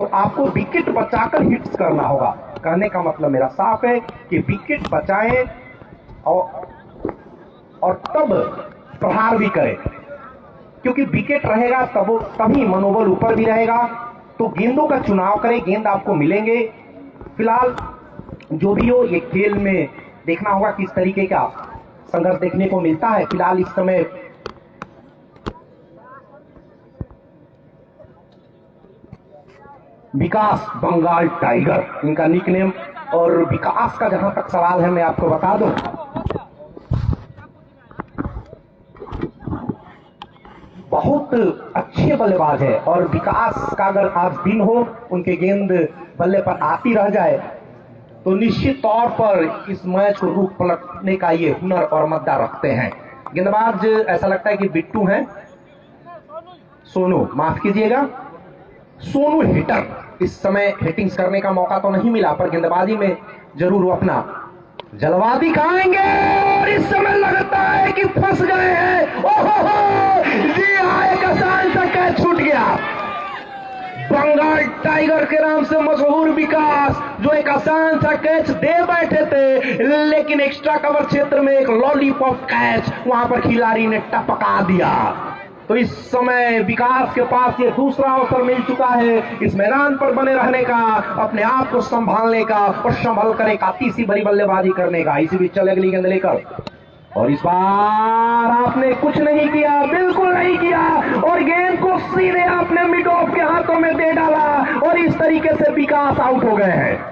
तो आपको विकेट बचाकर हिट्स करना होगा। कहने का मतलब मेरा साफ है कि विकेट बचाएं और तब प्रहार भी करें, क्योंकि विकेट रहेगा तभी मनोबल ऊपर भी रहेगा। तो गेंदों का चुनाव करें, गेंद आपको मिलेंगे। फिलहाल जो भी हो, ये खेल में देखना होगा किस तरीके का संघर्ष देखने को मिलता है। फिलहाल इस समय विकास बंगाल टाइगर इनका निकनेम, और विकास का जहां तक सवाल है मैं आपको बता दूं, बहुत अच्छे बल्लेबाज है। और विकास का अगर आज दिन हो, उनके गेंद बल्ले पर आती रह जाए तो निश्चित तौर पर इस मैच को रूप पलटने का ये हुनर और मद्दा रखते हैं। गेंदबाज ऐसा लगता है कि बिट्टू हैं, सोनू, माफ कीजिएगा, सोनू हिटर। इस समय हिटिंग्स करने का मौका तो नहीं मिला, पर गेंदबाजी में जरूर वो अपना जलवा दिखाएंगे। और इस समय लगता है कि फंस गए हैं। ओहो जी हाँ, एक आसान सा कैच छूट गया। बंगाल टाइगर के नाम से मशहूर विकास जो एक आसान सा कैच दे बैठे थे, लेकिन एक्स्ट्रा कवर क्षेत्र में एक लॉलीपॉप कैच वहां पर खिलाड़ी ने टपका दिया। तो इस समय विकास के पास ये दूसरा अवसर मिल चुका है इस मैदान पर बने रहने का, अपने आप को संभालने का और संभल कर एक तीसरी भरी बल्लेबाजी करने का। इसी बीच चले अगली गेंद लेकर, और इस बार आपने कुछ नहीं किया, बिल्कुल नहीं किया, और गेंद को सीधे आपने मिड ऑफ के हाथों में दे डाला, और इस तरीके से विकास आउट हो गए हैं।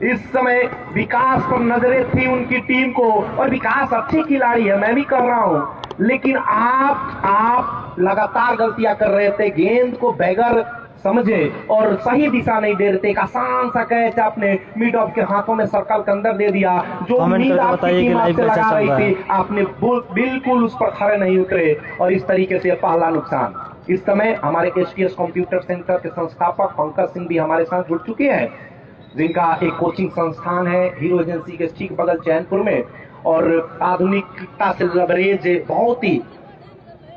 इस समय विकास पर नजरें थी उनकी टीम को, और विकास अच्छे खिलाड़ी है, मैं भी कर रहा हूं, लेकिन आप लगातार गलतियां कर रहे थे। गेंद को बगैर समझे और सही दिशा नहीं दे रहे थे। एक आसान सा कैच आपने मिड ऑफ के हाथों में सर्कल के अंदर दे दिया। जो उम्मीद आपकी टीम आपसे लगा रही थी, आपने बिल्कुल उस पर खड़े नहीं उतरे, और इस तरीके से पहला नुकसान। इस समय हमारे एचटीएस कंप्यूटर सेंटर के संस्थापक पंकज सिंह भी हमारे साथ जुड़ चुके हैं, जिनका एक कोचिंग संस्थान है हीरो एजेंसी के ठीक बगल चैनपुर में, और आधुनिकता से लबरेज बहुत ही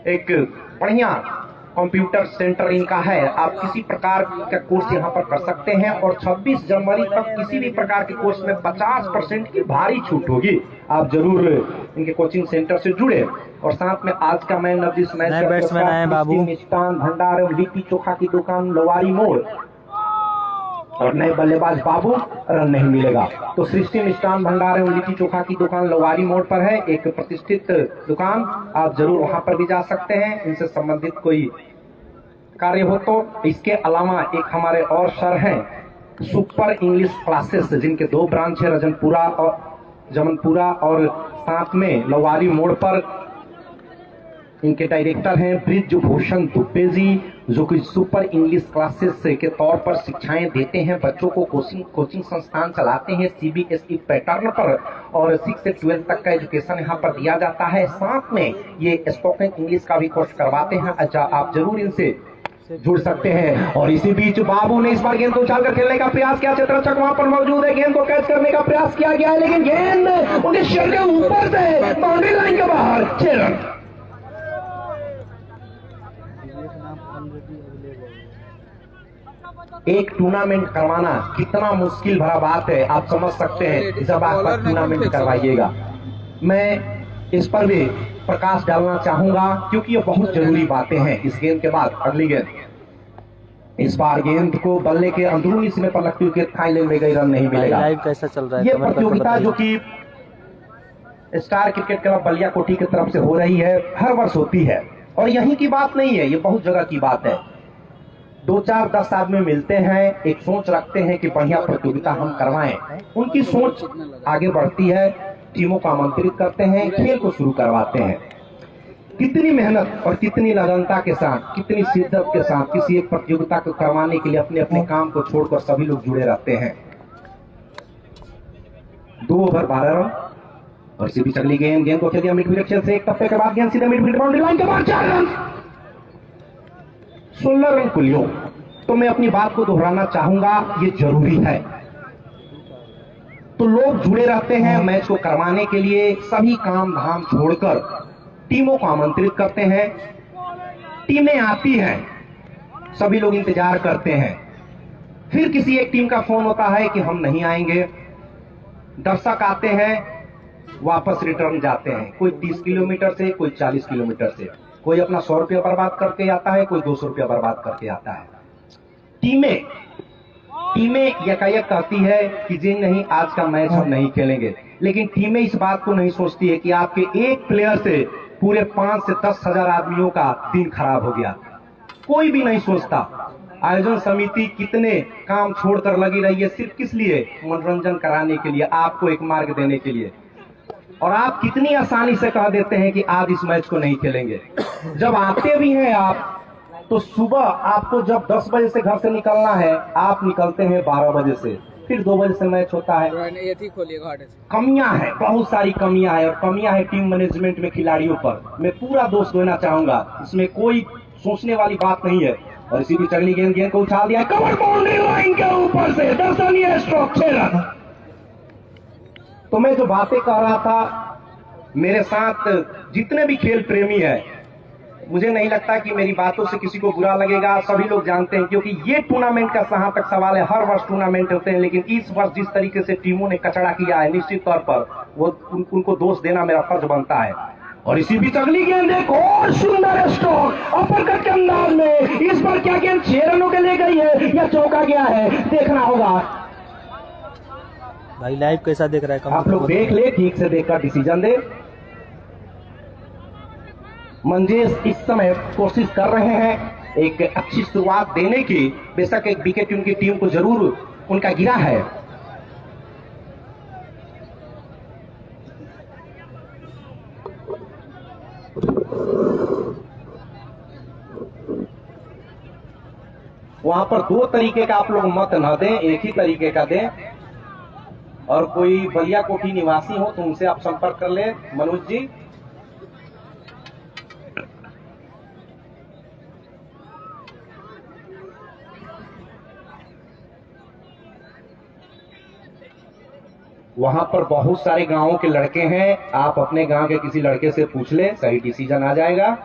एक बढ़िया कंप्यूटर सेंटर इनका है। आप किसी प्रकार का कोर्स यहाँ पर कर सकते हैं, और 26 जनवरी तक किसी भी प्रकार के कोर्स में 50% की भारी छूट होगी। आप जरूर इनके कोचिंग सेंटर से जुड़े। और साथ में आज का man of this match Mishthan Bhandar एवं लिट्टी चोखा की दुकान लोवारी मोड़, और नए बल्लेबाज बाबू रन नहीं मिलेगा। तो सृष्टि मिष्ठान भंडार एवं लिट्टी चोखा की दुकान लोवारी मोड़ पर है, एक प्रतिष्ठित दुकान, आप जरूर वहां पर भी जा सकते हैं इनसे संबंधित कोई कार्य हो तो। इसके अलावा एक हमारे और सर हैं सुपर इंग्लिश क्लासेस, जिनके 2 ब्रांच है, जमनपुरा और साथ में लोवारी मोड़ पर। इनके डायरेक्टर हैं ब्रिजभूषण दुबे जी, जो कि सुपर इंग्लिश क्लासेस के तौर पर शिक्षाएं देते हैं, बच्चों को कोचिंग संस्थान चलाते हैं सीबीएसई पैटर्न पर, और 6 से 12 तक का एजुकेशन यहाँ पर दिया जाता है। साथ में ये स्पोकन इंग्लिश का भी कोर्स करवाते हैं। अच्छा, आप जरूर इनसे जुड़ सकते हैं। और इसी बीच बाबू ने इस बार गेंद को उछालकर खेलने का प्रयास किया, क्षेत्ररक्षक वहां पर मौजूद है, गेंद को कैच करने का प्रयास किया गया है, लेकिन गेंद उनके शरीर के ऊपर से बाउंड्री लाइन के बाहर, 6 रन। एक टूर्नामेंट करवाना कितना मुश्किल भरा बात है, आप समझ सकते हैं जब आप टूर्नामेंट करवाइएगा। मैं इस पर भी प्रकाश डालना चाहूंगा, क्योंकि ये बहुत जरूरी बातें हैं। इस गेंद के बाद अगली गेंद, इस बार गेंद को बल्ले के अंदरूनी सीमे पर लगती हुई फाइनल में गई, रन नहीं मिलेगा। लाइव कैसा चल रहा है? ये प्रतियोगिता जो कि स्टार क्रिकेट क्लब बलिया कोठी की तरफ से हो रही है, हर वर्ष होती है, और यहीं की बात नहीं है, ये बहुत जगह की बात है। 2-4-10 आदमी मिलते हैं, एक सोच रखते हैं कि बढ़िया प्रतियोगिता हम करवाएं। उनकी सोच आगे बढ़ती है, टीमों को आमंत्रित करते हैं, खेल को शुरू करवाते हैं। कितनी मेहनत और कितनी लगनता के साथ, कितनी शिद्दत के साथ किसी एक प्रतियोगिता को करवाने के लिए अपने अपने काम को छोड़कर सभी लोग जुड़े रहते हैं। 2 ओवर 12 रन, और इसी बीच अगली गेंद को खेल दिया मिड विकेट से, एक टप्पे के बाद गेंद सीधे मिड विकेट बाउंड्री लाइन के बाद 4 रन, 16 रन कुलियों। तो मैं अपनी बात को दोहराना चाहूंगा, ये जरूरी है। तो लोग जुड़े रहते हैं मैच को करवाने के लिए, सभी काम धाम छोड़कर टीमों को आमंत्रित करते हैं, टीमें आती हैं, सभी लोग इंतजार करते हैं। फिर किसी एक टीम का फोन होता है कि हम नहीं आएंगे। दर्शक आते हैं, वापस रिटर्न जाते हैं, कोई 30 किलोमीटर से, कोई 40 किलोमीटर से, कोई अपना 100 रुपया बर्बाद करके आता है, कोई 200 रुपया बर्बाद करके आता है। टीमें यकायक कहती है कि जी नहीं, आज का मैच हम नहीं खेलेंगे, लेकिन टीमें इस बात को नहीं सोचती है कि आपके एक प्लेयर से पूरे 5 से 10 हजार आदमियों का दिन खराब हो गया। कोई भी नहीं सोचता। आयोजन समिति कितने काम छोड़कर लगी रही है, सिर्फ किस लिए? मनोरंजन कराने के लिए, आपको एक मार्ग देने के लिए। और आप कितनी आसानी से कह देते हैं कि आज इस मैच को नहीं खेलेंगे। जब आते भी हैं आप, तो सुबह आपको जब 10 बजे से घर से निकलना है, आप निकलते हैं 12 बजे से, फिर 2 बजे से मैच होता है। कमियां हैं, बहुत सारी कमियां हैं, और कमियां हैं टीम मैनेजमेंट में, खिलाड़ियों पर। मैं पूरा दोष देना चाहूंगा, इसमें कोई सोचने वाली बात नहीं है। और इसी बीच अगली गेंद को उछाल दिया, कवर बाउंड्री लाइन के ऊपर से दर्शनीय स्ट्रोक, 6 रन। तो मैं जो बातें कह रहा था, मेरे साथ जितने भी खेल प्रेमी है, मुझे नहीं लगता कि मेरी बातों से किसी को बुरा लगेगा। सभी लोग जानते हैं, क्योंकि ये टूर्नामेंट का जहां तक सवाल है, हर वर्ष टूर्नामेंट होते हैं, लेकिन इस वर्ष जिस तरीके से टीमों ने कचड़ा किया है, निश्चित तौर पर वो उनको दोष देना मेरा फर्ज बनता है। और इसी बीच अगली गेंद एक और सुंदर स्ट्रोक, अपरकट के अंदाज में। इस बार क्या गेंद 6 रनों के ले गई है या चौका गया है, देखना होगा। भाई लाइव कैसा देख रहा है? आप लोग देख ले, ठीक से देखकर डिसीजन दे। मंजेश इस समय कोशिश कर रहे हैं एक अच्छी शुरुआत देने की। बेशक एक विकेट उनकी टीम को जरूर उनका गिरा है। वहां पर 2 तरीके का आप लोग मत न दें, एक ही तरीके का दें। और कोई बलिया कोठी निवासी हो तो उनसे आप संपर्क कर ले, मनोज जी। वहां पर बहुत सारे गांवों के लड़के हैं, आप अपने गांव के किसी लड़के से पूछ ले, सही डिसीजन आ जाएगा।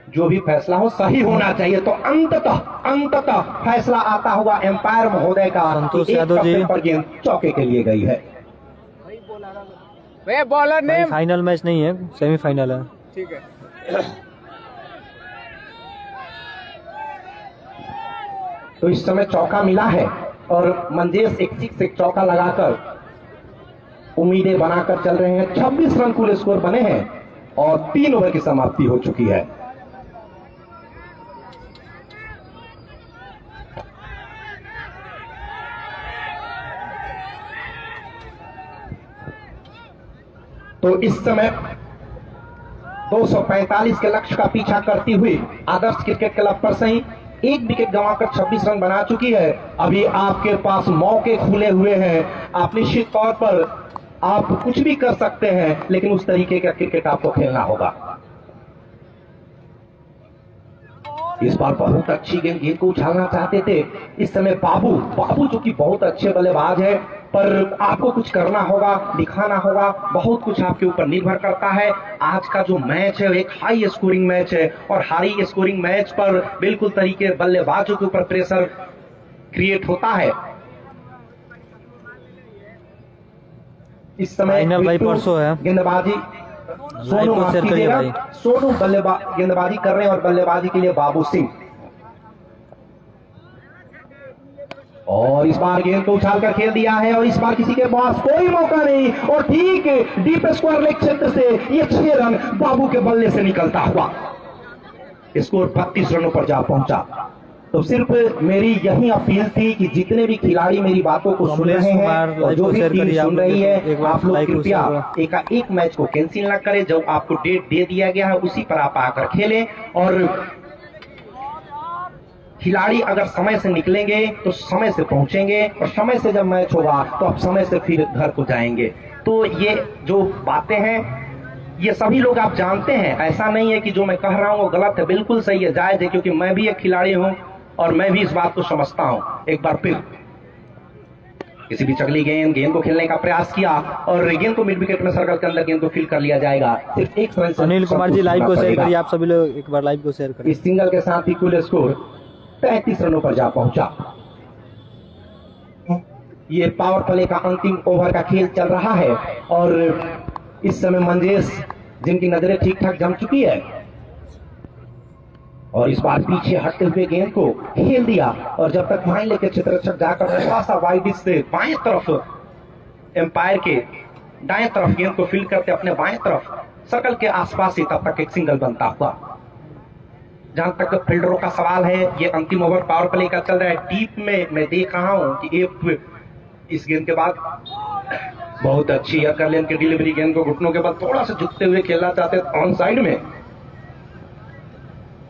जो भी फैसला हो सही होना चाहिए। तो अंततः फैसला आता हुआ एम्पायर महोदय का, संतोष यादव जी पर गेंद चौके के लिए गई है। बॉलर ने फाइनल मैच नहीं है, सेमीफाइनल है। ठीक है। तो इस समय चौका मिला है और मंजेश एक चौका लगाकर उम्मीदें बनाकर चल रहे हैं। 26 रन कुल स्कोर बने हैं और 3 ओवर की समाप्ति हो चुकी है। तो इस समय 245 के लक्ष्य का पीछा करती हुई आदर्श क्रिकेट क्लब पर सही 1 विकेट गंवाकर 26 रन बना चुकी है। अभी आपके पास मौके खुले हुए हैं, आप निश्चित तौर पर आप कुछ भी कर सकते हैं, लेकिन उस तरीके का क्रिकेट आपको खेलना होगा। इस बार बहुत अच्छी गेंद को उछालना चाहते थे। इस समय बाबू जो कि बहुत अच्छे बल्लेबाज है, पर आपको कुछ करना होगा, दिखाना होगा, बहुत कुछ आपके ऊपर निर्भर करता है। आज का जो मैच है एक हाई स्कोरिंग मैच है और हाई स्कोरिंग मैच पर बिल्कुल तरीके बल्लेबाजों के ऊपर प्रेशर क्रिएट होता है। इस समय परसों है गेंदबाजी सोनू गेंदबाजी कर रहे हैं और बल्लेबाजी के लिए बाबू सिंह। और इस बार गेंद को उछालकर खेल दिया है और इस बार किसी के पास कोई मौका नहीं और ठीक डीप स्क्वायर लेग क्षेत्र से ये 6 रन बाबू के बल्ले से निकलता हुआ स्कोर 32 रनों पर जा पहुंचा। तो सिर्फ मेरी यही अपील थी कि जितने भी खिलाड़ी मेरी बातों को सुन रहे हैं और जो भी टीम सुन रही है, आप लोग कृपया एक मैच को कैंसिल ना करें। जब आपको डेट दे दिया गया है उसी पर आप आकर खेलें और खिलाड़ी अगर समय से निकलेंगे तो समय से पहुंचेंगे और समय से जब मैच होगा तो आप समय से फिर घर को जाएंगे। तो ये जो बातें हैं ये सभी लोग आप जानते हैं, ऐसा नहीं है कि जो मैं कह रहा हूं वो गलत है, बिल्कुल सही है, जायज है, क्योंकि मैं भी एक खिलाड़ी हूं और मैं भी इस बात को समझता हूं। एक बार फिर किसी भी चगली गेंद को खेलने का प्रयास किया और गेंद को मिड विकेट में सर्कल के अंदर गेंद को फील्ड कर लिया जाएगा। सिर्फ एक रन से अनिल कुमार जी लाइव को शेयर करिए, आप सभी लोग एक बार लाइव को शेयर करिए। इस सिंगल के साथ ही कुल स्कोर 35 रनों पर जा पहुंचा। ये पावर प्ले का अंतिम ओवर का खेल चल रहा है और इस समय मंजेश जिनकी नजरें ठीक ठाक जम चुकी है और इस बार पीछे हटते हुए गेंद को खेल दिया और जब तक माइन लेके क्षेत्ररक्षक जाकर थोड़ा सा वाइड से बाएं तरफ एम्पायर के दाएं तरफ गेंद को फील्ड करते अपने बाएं तरफ सर्कल के आसपास ही तब तक एक सिंगल बनता हुआ। जहां तक फील्डरों का सवाल है, ये अंतिम ओवर पावर प्ले का चल रहा है। डीप में मैं देख रहा हूं कि एक इस गेंद के बाद बहुत अच्छी अकर लेन की डिलीवरी, गेंद को घुटनों के बाद थोड़ा सा झुकते हुए खेलना चाहते ऑन साइड में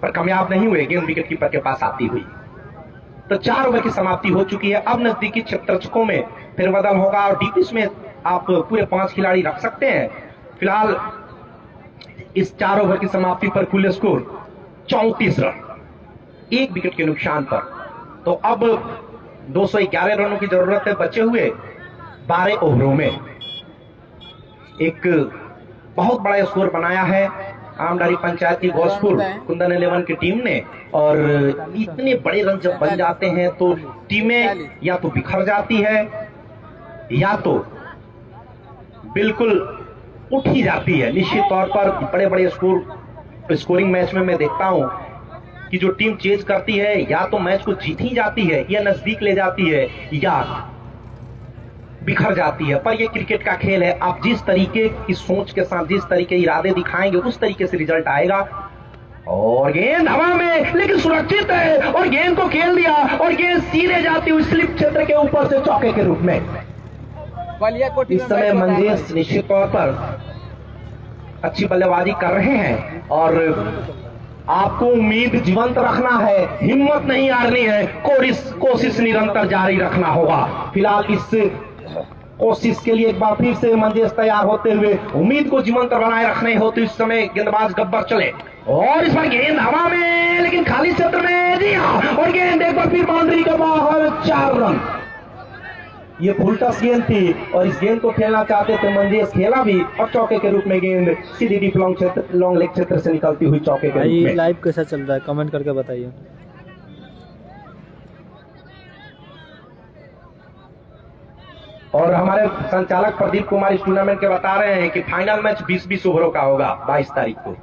पर कामयाब नहीं हुए, गेंद विकेट कीपर के पास आती हुई। तो 4 ओवर की समाप्ति हो चुकी है। अब नजदीकी क्षेत्ररक्षकों में फेरबदल होगा और डीपीस में आप पूरे 5 खिलाड़ी रख सकते हैं। फिलहाल इस 4 ओवर की समाप्ति पर कुल स्कोर 34 रन, 1 विकेट के नुकसान पर। तो अब 211 रनों की जरूरत है बचे हुए 12 ओवरों में। एक बहुत बड़ा स्कोर बनाया है आमडारी पंचायत की घोषपुर कुंदन 11 की टीम ने और इतने बड़े रन जब बन जाते हैं तो टीमें या तो बिखर जाती है या तो बिल्कुल उठ ही जाती है। निश्चित तौर पर बड़े बड़े स्कोरिंग मैच में मैं देखता हूं कि जो टीम चेज करती है या तो मैच को जीत ही जाती है या नजदीक ले जाती है या बिखर जाती है। पर ये क्रिकेट का खेल है, आप जिस तरीके की सोच के साथ जिस तरीके इरादे दिखाएंगे उस तरीके से रिजल्ट आएगा। और गेंद हवा में लेकिन सुरक्षित है और गेंद को खेल दिया और गेंद सीधे जाती हुई स्लिप क्षेत्र के ऊपर से चौके के रूप में। इस समय मंजेश निश्चित तौर पर अच्छी बल्लेबाजी कर रहे हैं और आपको उम्मीद जीवंत रखना है, हिम्मत नहीं हारनी है, कोशिश निरंतर जारी रखना होगा। फिलहाल इस कोशिश के लिए एक बार फिर से मंजेश तैयार होते हुए उम्मीद को जीवंत बनाए रखने हो तो इस समय गेंदबाज गब्बर चले और इस बार गेंद हवा में लेकिन खाली क्षेत्र में, जी हाँ, और गेंद एक बार फिर बाउंड्री के बाहर, 4 रन। ये फुल टस गेंद थी और इस गेंद को खेलना चाहते थे मंजेश, खेला भी और चौके के रूप में गेंद सीधी डीप लॉन्ग लेग क्षेत्र से निकलती हुई चौके के रूप में। लाइव कैसा चल रहा है कमेंट करके बताइए। और हमारे संचालक प्रदीप कुमार इस टूर्नामेंट के बता रहे हैं कि फाइनल मैच 20-20 ओवरों का होगा 22 तारीख को।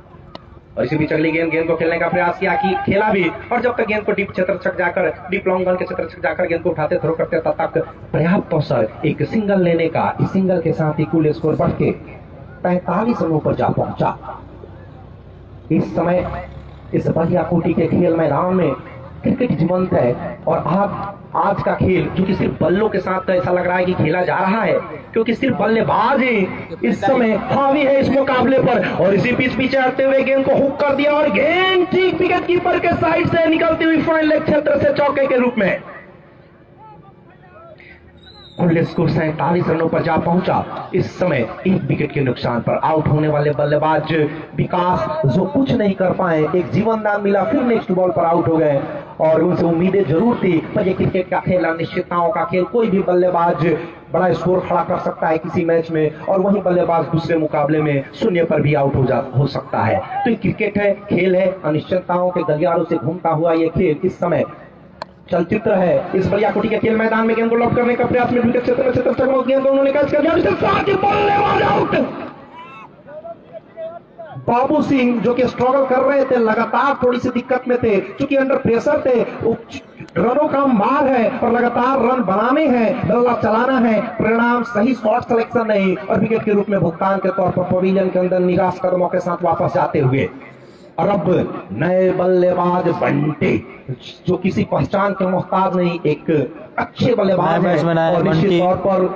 और इसी बीच अगली गेंद को खेलने का प्रयास किया कि खेला भी और जब तक गेंद को डीप क्षेत्ररक्षक जाकर डीप लॉन्ग रन के क्षेत्ररक्षक जाकर गेंद को उठाते थ्रो करते तब तक पर्याप्त अवसर एक सिंगल लेने का। इस सिंगल के साथ ही कुल स्कोर बढ़ के 45 रनों पर जा पहुंचा। इस समय इस बढ़िया कोटि के खेल मैदान में क्रिकेट जीवंत है और आज का खेल जो कि सिर्फ बल्लों के साथ ऐसा लग रहा है कि खेला जा रहा है क्योंकि सिर्फ बल्लेबाज ही इस समय हावी है इस मुकाबले पर। और इसी बीच पीछे हटते हुए गेंद को हुक कर दिया और गेंद ठीक विकेट कीपर के साइड से निकलती हुई फाइन लेग क्षेत्र से चौके के रूप में। कुल स्कोर 47 रनों पर जा पहुंचा। इस समय 1 विकेट के नुकसान पर आउट होने वाले बल्लेबाज विकास जो कुछ नहीं कर पाए, एक जीवन दान मिला फिर नेक्स्ट बॉल पर आउट हो गए और उनसे उम्मीदें जरूर थी पर ये क्रिकेट का खेल, अनिश्चितताओं का खेल, कोई भी बल्लेबाज बड़ा स्कोर खड़ा कर सकता है किसी मैच में और वही बल्लेबाज दूसरे मुकाबले में 0 पर भी आउट हो सकता है। तो ये क्रिकेट है, खेल है, अनिश्चितताओं के गलियारों से घूमता हुआ ये खेल इस समय चलचित्र है। इस बढ़िया कोटि के खेल मैदान में गेंद को लॉक करने का प्रयास में विकेट क्षेत्र में क्षेत्ररक्षक गेंद को उन्होंने कैच कर लिया, इसके साथ ही बल्लेबाज आउट। बाबू सिंह जो कि स्ट्रगल कर रहे थे, लगातार थोड़ी सी दिक्कत में थे क्योंकि अंडर प्रेशर थे, रनों का मार है और लगातार रन बनाने हैं, बल्ला चलाना है, परिणाम सही शॉट सिलेक्शन नहीं और विकेट के रूप में भुगतान के तौर पर पवेलियन के अंदर निराश कदमों के साथ वापस जाते हुए। और अब नए बल्लेबाज बंटे जो किसी पहचान के मोहताज नहीं, एक अच्छे बल्लेबाज हैं और निश्चित तौर पर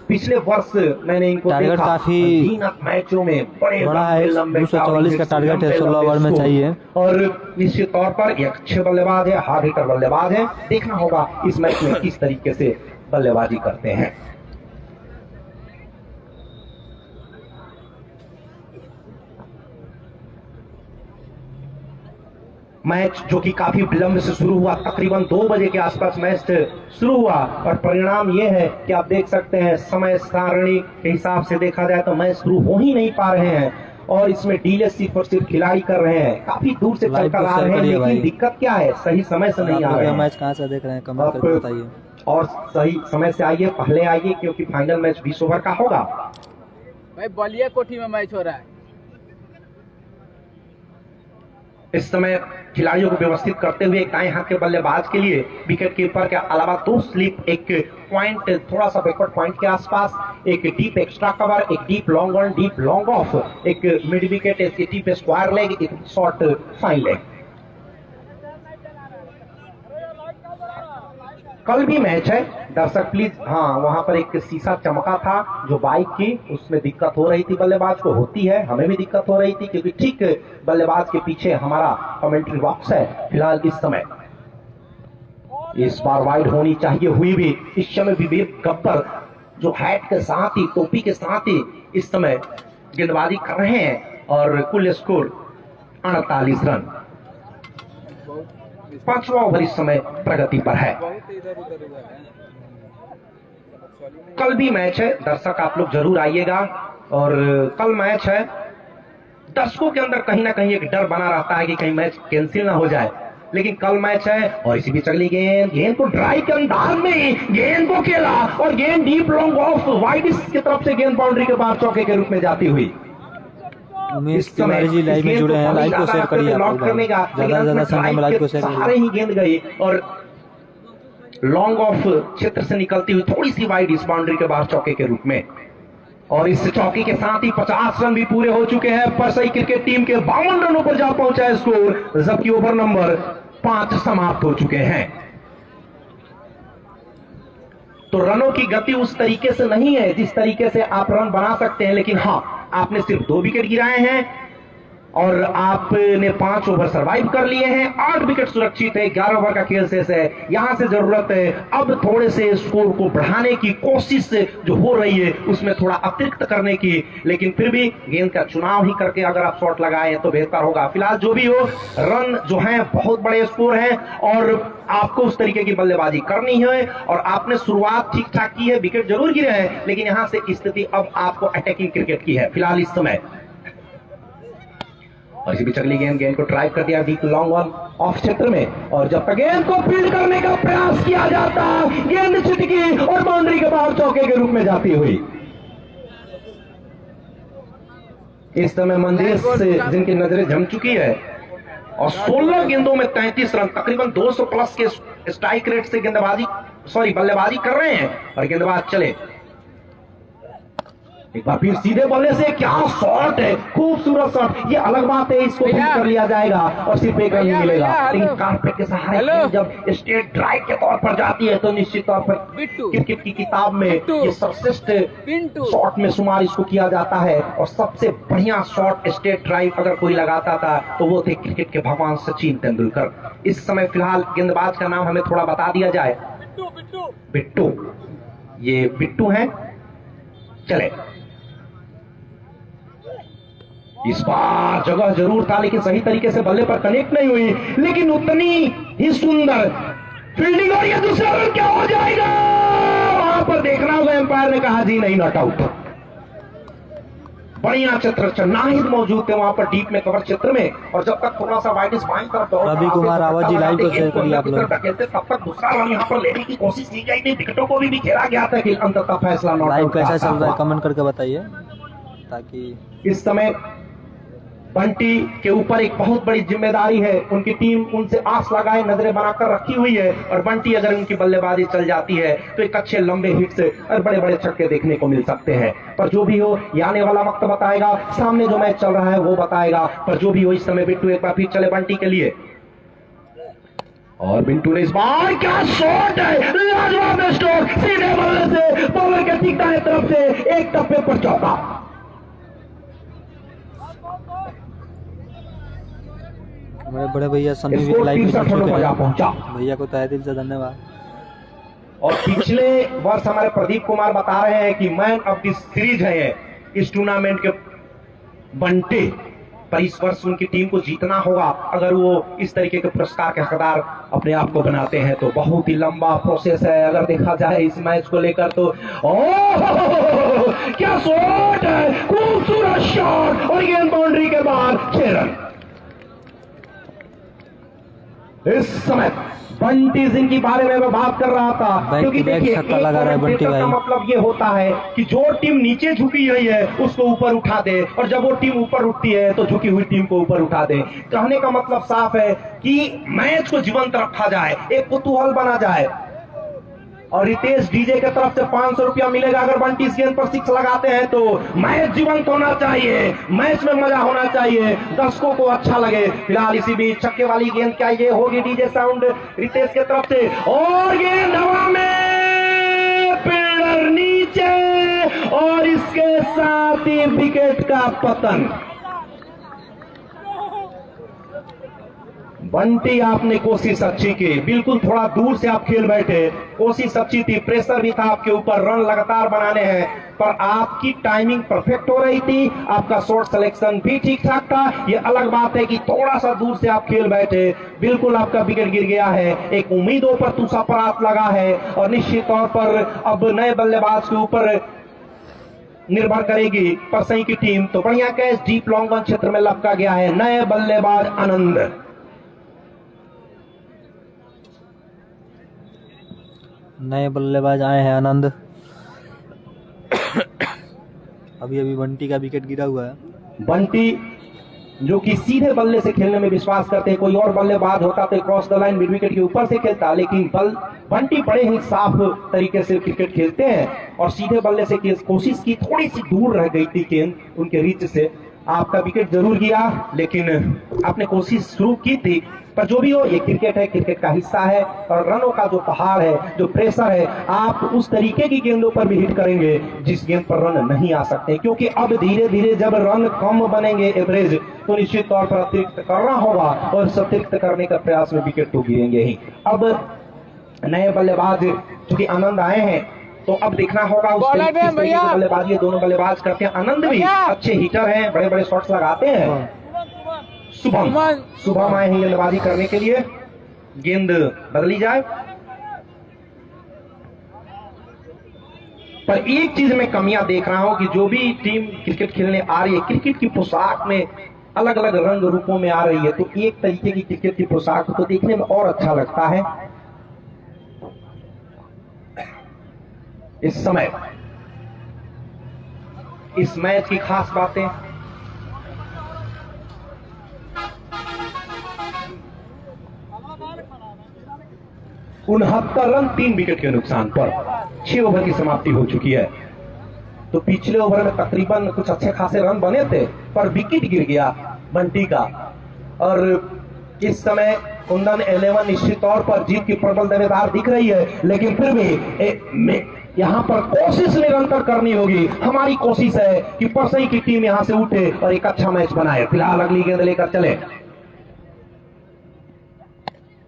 पिछले वर्ष मैंने इनको देखा काफी मैचों में बड़े लंबे 244 का टारगेट है 16 ओवर में चाहिए और निश्चित तौर पर एक अच्छे बल्लेबाज है, हार्ड हिटर बल्लेबाज है। देखना होगा इस मैच में किस तरीके से बल्लेबाजी करते हैं। मैच जो कि काफी विलंब से शुरू हुआ, तकरीबन 2 बजे के आसपास मैच शुरू हुआ और परिणाम ये है कि आप देख सकते हैं समय सारणी के हिसाब से देखा जाए तो मैच शुरू हो ही नहीं पा रहे हैं और इसमें डीले सिर्फ और सिर्फ खिलाड़ी कर रहे हैं, काफी दूर से चलकर आ रहे हैं, लेकिन दिक्कत क्या है, सही समय से नहीं आ रहे हैं। मैच कहाँ से देख रहे हैं कमेंट करके बताइए और सही समय से आइए, पहले आइए, क्योंकि फाइनल मैच 20 ओवर का होगा। भाई बलिया कोठी में मैच हो रहा है। इस समय खिलाड़ियों को व्यवस्थित करते हुए एक दाएं हाथ के बल्लेबाज के लिए विकेट कीपर के अलावा 2 स्लिप, एक पॉइंट थोड़ा सा बैकवर्ड पॉइंट के आसपास, एक डीप एक्स्ट्रा कवर, एक deep long on, deep long off, एक मिड विकेट, एक डीप स्क्वायर लेग, एक शॉर्ट फाइन लेग। कल भी मैच है दर्शक प्लीज, हाँ वहां पर एक शीशा चमका था जो बाइक की, उसमें दिक्कत हो रही थी, बल्लेबाज को होती है, हमें भी दिक्कत हो रही थी क्योंकि ठीक बल्लेबाज के पीछे हमारा कमेंट्री बॉक्स है। फिलहाल इस समय इस बार वाइड होनी चाहिए, हुई भी। इस समय विवेक गब्बर जो हैट के साथ ही, टोपी के साथ ही इस समय गेंदबाजी कर रहे हैं और कुल स्कोर 48 रन। 5वां ओवर इस समय प्रगति पर है। कल भी मैच है दर्शक, आप लोग जरूर आइएगा और कल मैच है। दर्शकों के अंदर कहीं ना कहीं एक डर बना रहता है कि कहीं मैच कैंसिल ना हो जाए, लेकिन कल मैच है और इसी बीच अगली गेंद को ड्राई के अंदाज में गेंद को खेला और गेंद डीप लॉन्ग ऑफ वाइड की तरफ से गेंद बाउंड्री के बाहर चौके के रूप में जाती हुई। उमेश तिवारी जी लाइव में जुड़े हैं, लाइव को शेयर करिए, ज्यादा ज्यादा संख्या में लाइव को शेयर करिए। सारे ही गेंद गई और लॉन्ग ऑफ क्षेत्र से निकलती हुई थोड़ी सी वाइड इस बाउंड्री के बाहर चौके के रूप में, और इस चौके के साथ ही 50 रन भी पूरे हो चुके हैं। परसई क्रिकेट टीम के 52 रनों पर जा पहुंचा है स्कोर, जबकि ओवर नंबर 5 समाप्त हो चुके हैं। तो रनों की गति उस तरीके से नहीं है जिस तरीके से आप रन बना सकते हैं, लेकिन हाँ आपने सिर्फ 2 विकेट गिराए हैं और आपने 5 ओवर सरवाइव कर लिए हैं, 8 विकेट सुरक्षित है, 11 ओवर का खेल शेष है। यहां से जरूरत है अब थोड़े से स्कोर को बढ़ाने की, कोशिश जो हो रही है उसमें थोड़ा अतिरिक्त करने की, लेकिन फिर भी गेंद का चुनाव ही करके अगर आप शॉट लगाए तो बेहतर होगा। फिलहाल जो भी हो, रन जो है बहुत बड़े स्कोर है और आपको उस तरीके की बल्लेबाजी करनी है और आपने शुरुआत ठीक ठाक की है, विकेट जरूर गिरे हैं, लेकिन यहां से स्थिति अब आपको अटैकिंग क्रिकेट की है फिलहाल इस समय। और इसी बीच अगली गेंद को ड्राइव कर दिया डीप लॉन्ग ऑन ऑफ क्षेत्र में, और जब तक गेंद को फील्ड करने का प्रयास किया जाता, गेंद छिटकी और बाउंड्री के बाहर चौके के रूप में जाती हुई। इस समय मंदिर से जिनकी नजरें जम चुकी है और 16 गेंदों में 33 रन, तकरीबन 200 प्लस के स्ट्राइक रेट से बल्लेबाजी कर रहे हैं और गेंदबाज चले। एक बार फिर सीधे बल्ले से क्या शॉट है, खूबसूरत शॉट। ये अलग बात है, इसको फिर कर लिया जाएगा और सिर्फ एक रन मिलेगा, लेकिन कारपेट के सहारे जब स्ट्रेट ड्राइव के तौर पर जाती है तो निश्चित तौर पर क्रिकेट की किताब में ये सर्वश्रेष्ठ शॉट में शुमार इसको किया जाता है। और सबसे बढ़िया शॉट स्ट्रेट ड्राइव अगर कोई लगाता था तो वो थे क्रिकेट के भगवान सचिन तेंदुलकर। इस समय फिलहाल गेंदबाज का नाम हमें थोड़ा बता दिया जाए। बिट्टू, ये बिट्टू है। चले, इस बार जगह जरूर था लेकिन सही तरीके से बल्ले पर कनेक्ट नहीं हुई, लेकिन उतनी ही सुंदर फील्डिंग। और ये दूसरा रन क्या हो जाएगा, वहां पर देखना होगा, एम्पायर ने कहा जी नहीं, नॉट आउट। बढ़िया क्षेत्र, नाहिद मौजूद थे वहां पर डीप में कवर क्षेत्र में, और जब तक थोड़ा सा वाइड बाईं तरफ रवि कुमार आवाज जी लाइव को शेयर करिए आप लोग, तब तक दूसरा रन यहां पर लेने की कोशिश की गई थी, विकेटों को भी खेला गया था कि अंततः फैसला नॉट आउट। लाइव कैसा चल रहा है कमेंट करके बताइए, ताकि इस समय बंटी के ऊपर एक बहुत बड़ी जिम्मेदारी है, उनकी टीम उनसे आस लगाए नजरें बनाकर रखी हुई है, और बंटी अगर उनकी बल्लेबाजी चल जाती है तो एक अच्छे लंबे हिट्स और बड़े बड़े छक्के देखने को मिल सकते हैं। पर जो भी हो, ये आने वाला वक्त बताएगा, सामने जो मैच चल रहा है वो बताएगा। पर जो भी हो, इस समय बिट्टू एक बार फिर चले बंटी के लिए, और बिट्टू ने इस बार क्या शॉट है, लाजवाब स्ट्रोक, सीधे बल्ले से बॉलर के ठीक दाएं तरफ से एक टप्पे पर चौका। हमारे बड़े भैया सनी भी लाइव में जुड़ चुके हैं, भैया को तहे दिल से धन्यवाद। और पिछले वर्ष हमारे प्रदीप कुमार बता रहे हैं कि मैन ऑफ द सीरीज है इस टूर्नामेंट के बंटी, पर इस वर्ष उनकी टीम को जीतना होगा। अगर वो इस तरीके के पुरस्कार के हकदार अपने आप को बनाते हैं तो बहुत ही लंबा प्रोसेस है अगर देखा जाए इस मैच को लेकर तो। क्या शॉट है, खूबसूरत शॉट और गेंद बाउंड्री के बाहर 6 रन। इस समय बंटी सिंह के बारे में मैं बात कर रहा था, क्योंकि देखिए लगा रहा है बंटी भाई। मतलब ये होता है कि जो टीम नीचे झुकी हुई है उसको ऊपर उठा दे, और जब वो टीम ऊपर उठती है तो झुकी हुई टीम को ऊपर उठा दे। कहने का मतलब साफ है कि मैच को जीवंत रखा जाए, एक कुतूहल बना जाए। और रितेश डीजे की तरफ से 500 रुपया मिलेगा अगर बंटी इस गेंद पर 6 लगाते हैं तो। मैच जीवंत होना चाहिए, मैच में मजा होना चाहिए, दर्शकों को अच्छा लगे। फिलहाल इसी बीच छक्के वाली गेंद क्या ये होगी, डीजे साउंड रितेश की तरफ से, और गेंद हवा में, फील्डर नीचे, और इसके साथ ही विकेट का पतन। बंटी आपने कोशिश अच्छी की, बिल्कुल थोड़ा दूर से आप खेल बैठे, कोशिश अच्छी थी, प्रेशर भी था आपके ऊपर, रन लगातार बनाने हैं, पर आपकी टाइमिंग परफेक्ट हो रही थी, आपका शॉट सिलेक्शन भी ठीक ठाक था। ये अलग बात है कि थोड़ा सा दूर से आप खेल बैठे, बिल्कुल आपका विकेट गिर गया है। एक उम्मीदों पर तुषारात लगा है और निश्चित तौर पर अब नए बल्लेबाज के ऊपर निर्भर करेगी परसई की टीम। तो बढ़िया कैच डीप लॉन्ग वन क्षेत्र में लपका गया है, नए बल्लेबाज आनंद। नए बल्लेबाज आए हैं आनंद। अभी अभी बंटी का विकेट गिरा हुआ है। बंटी जो कि सीधे बल्ले से खेलने में विश्वास करते हैं, कोई और बल्लेबाज होता तो cross the line mid wicket के ऊपर से खेलता, लेकिन बंटी बड़े ही साफ तरीके से क्रिकेट खेलते हैं और सीधे बल्ले से कोशिश की, थोड़ी सी दूर रह गई थी गेंद उनके रीच से। आपका विकेट जरूर गया, लेकिन आपने कोशिश शुरू की थी। पर जो भी हो, ये क्रिकेट है, क्रिकेट का हिस्सा है, और रनों का जो पहाड़ है, जो प्रेशर है, आप उस तरीके की गेंदों पर भी हिट करेंगे जिस गेंद पर रन नहीं आ सकते, क्योंकि अब धीरे धीरे जब रन कम बनेंगे एवरेज, तो निश्चित तौर पर अतिरिक्त करना होगा, और इस अतिरिक्त करने का प्रयास में विकेट तो गिरेंगे ही। अब नए बल्लेबाज चूंकि आनंद आए हैं, तो अब देखना होगा उस बल्लेबाजी दोनों बल्लेबाज करते हैं। आनंद भी अच्छे हिटर हैं, बड़े बड़े शॉट्स लगाते हैं। शुभम आए हैं गेंदबाजी करने के लिए, गेंद बदली जाए। पर एक चीज में कमियां देख रहा हूं कि जो भी टीम क्रिकेट खेलने आ रही है, क्रिकेट की पोशाक में अलग अलग रंग रूपों में आ रही है, तो एक तरीके की क्रिकेट की पोशाक तो देखने में और अच्छा लगता है। इस समय इस मैच की खास बातें, 69 रन 3 विकेट के नुकसान पर 6 ओवर की समाप्ति हो चुकी है। तो पिछले ओवर में तकरीबन कुछ अच्छे खासे रन बने थे, पर विकेट गिर गया बंटी का। और इस समय कुंदन 11 निश्चित तौर पर जीत की प्रबल दावेदार दिख रही है, लेकिन फिर भी यहाँ पर कोशिश निरंतर करनी होगी। हमारी कोशिश है कि परसई की टीम यहाँ से उठे और एक अच्छा मैच बनाए। फिलहाल अगली गेंद लेकर चले,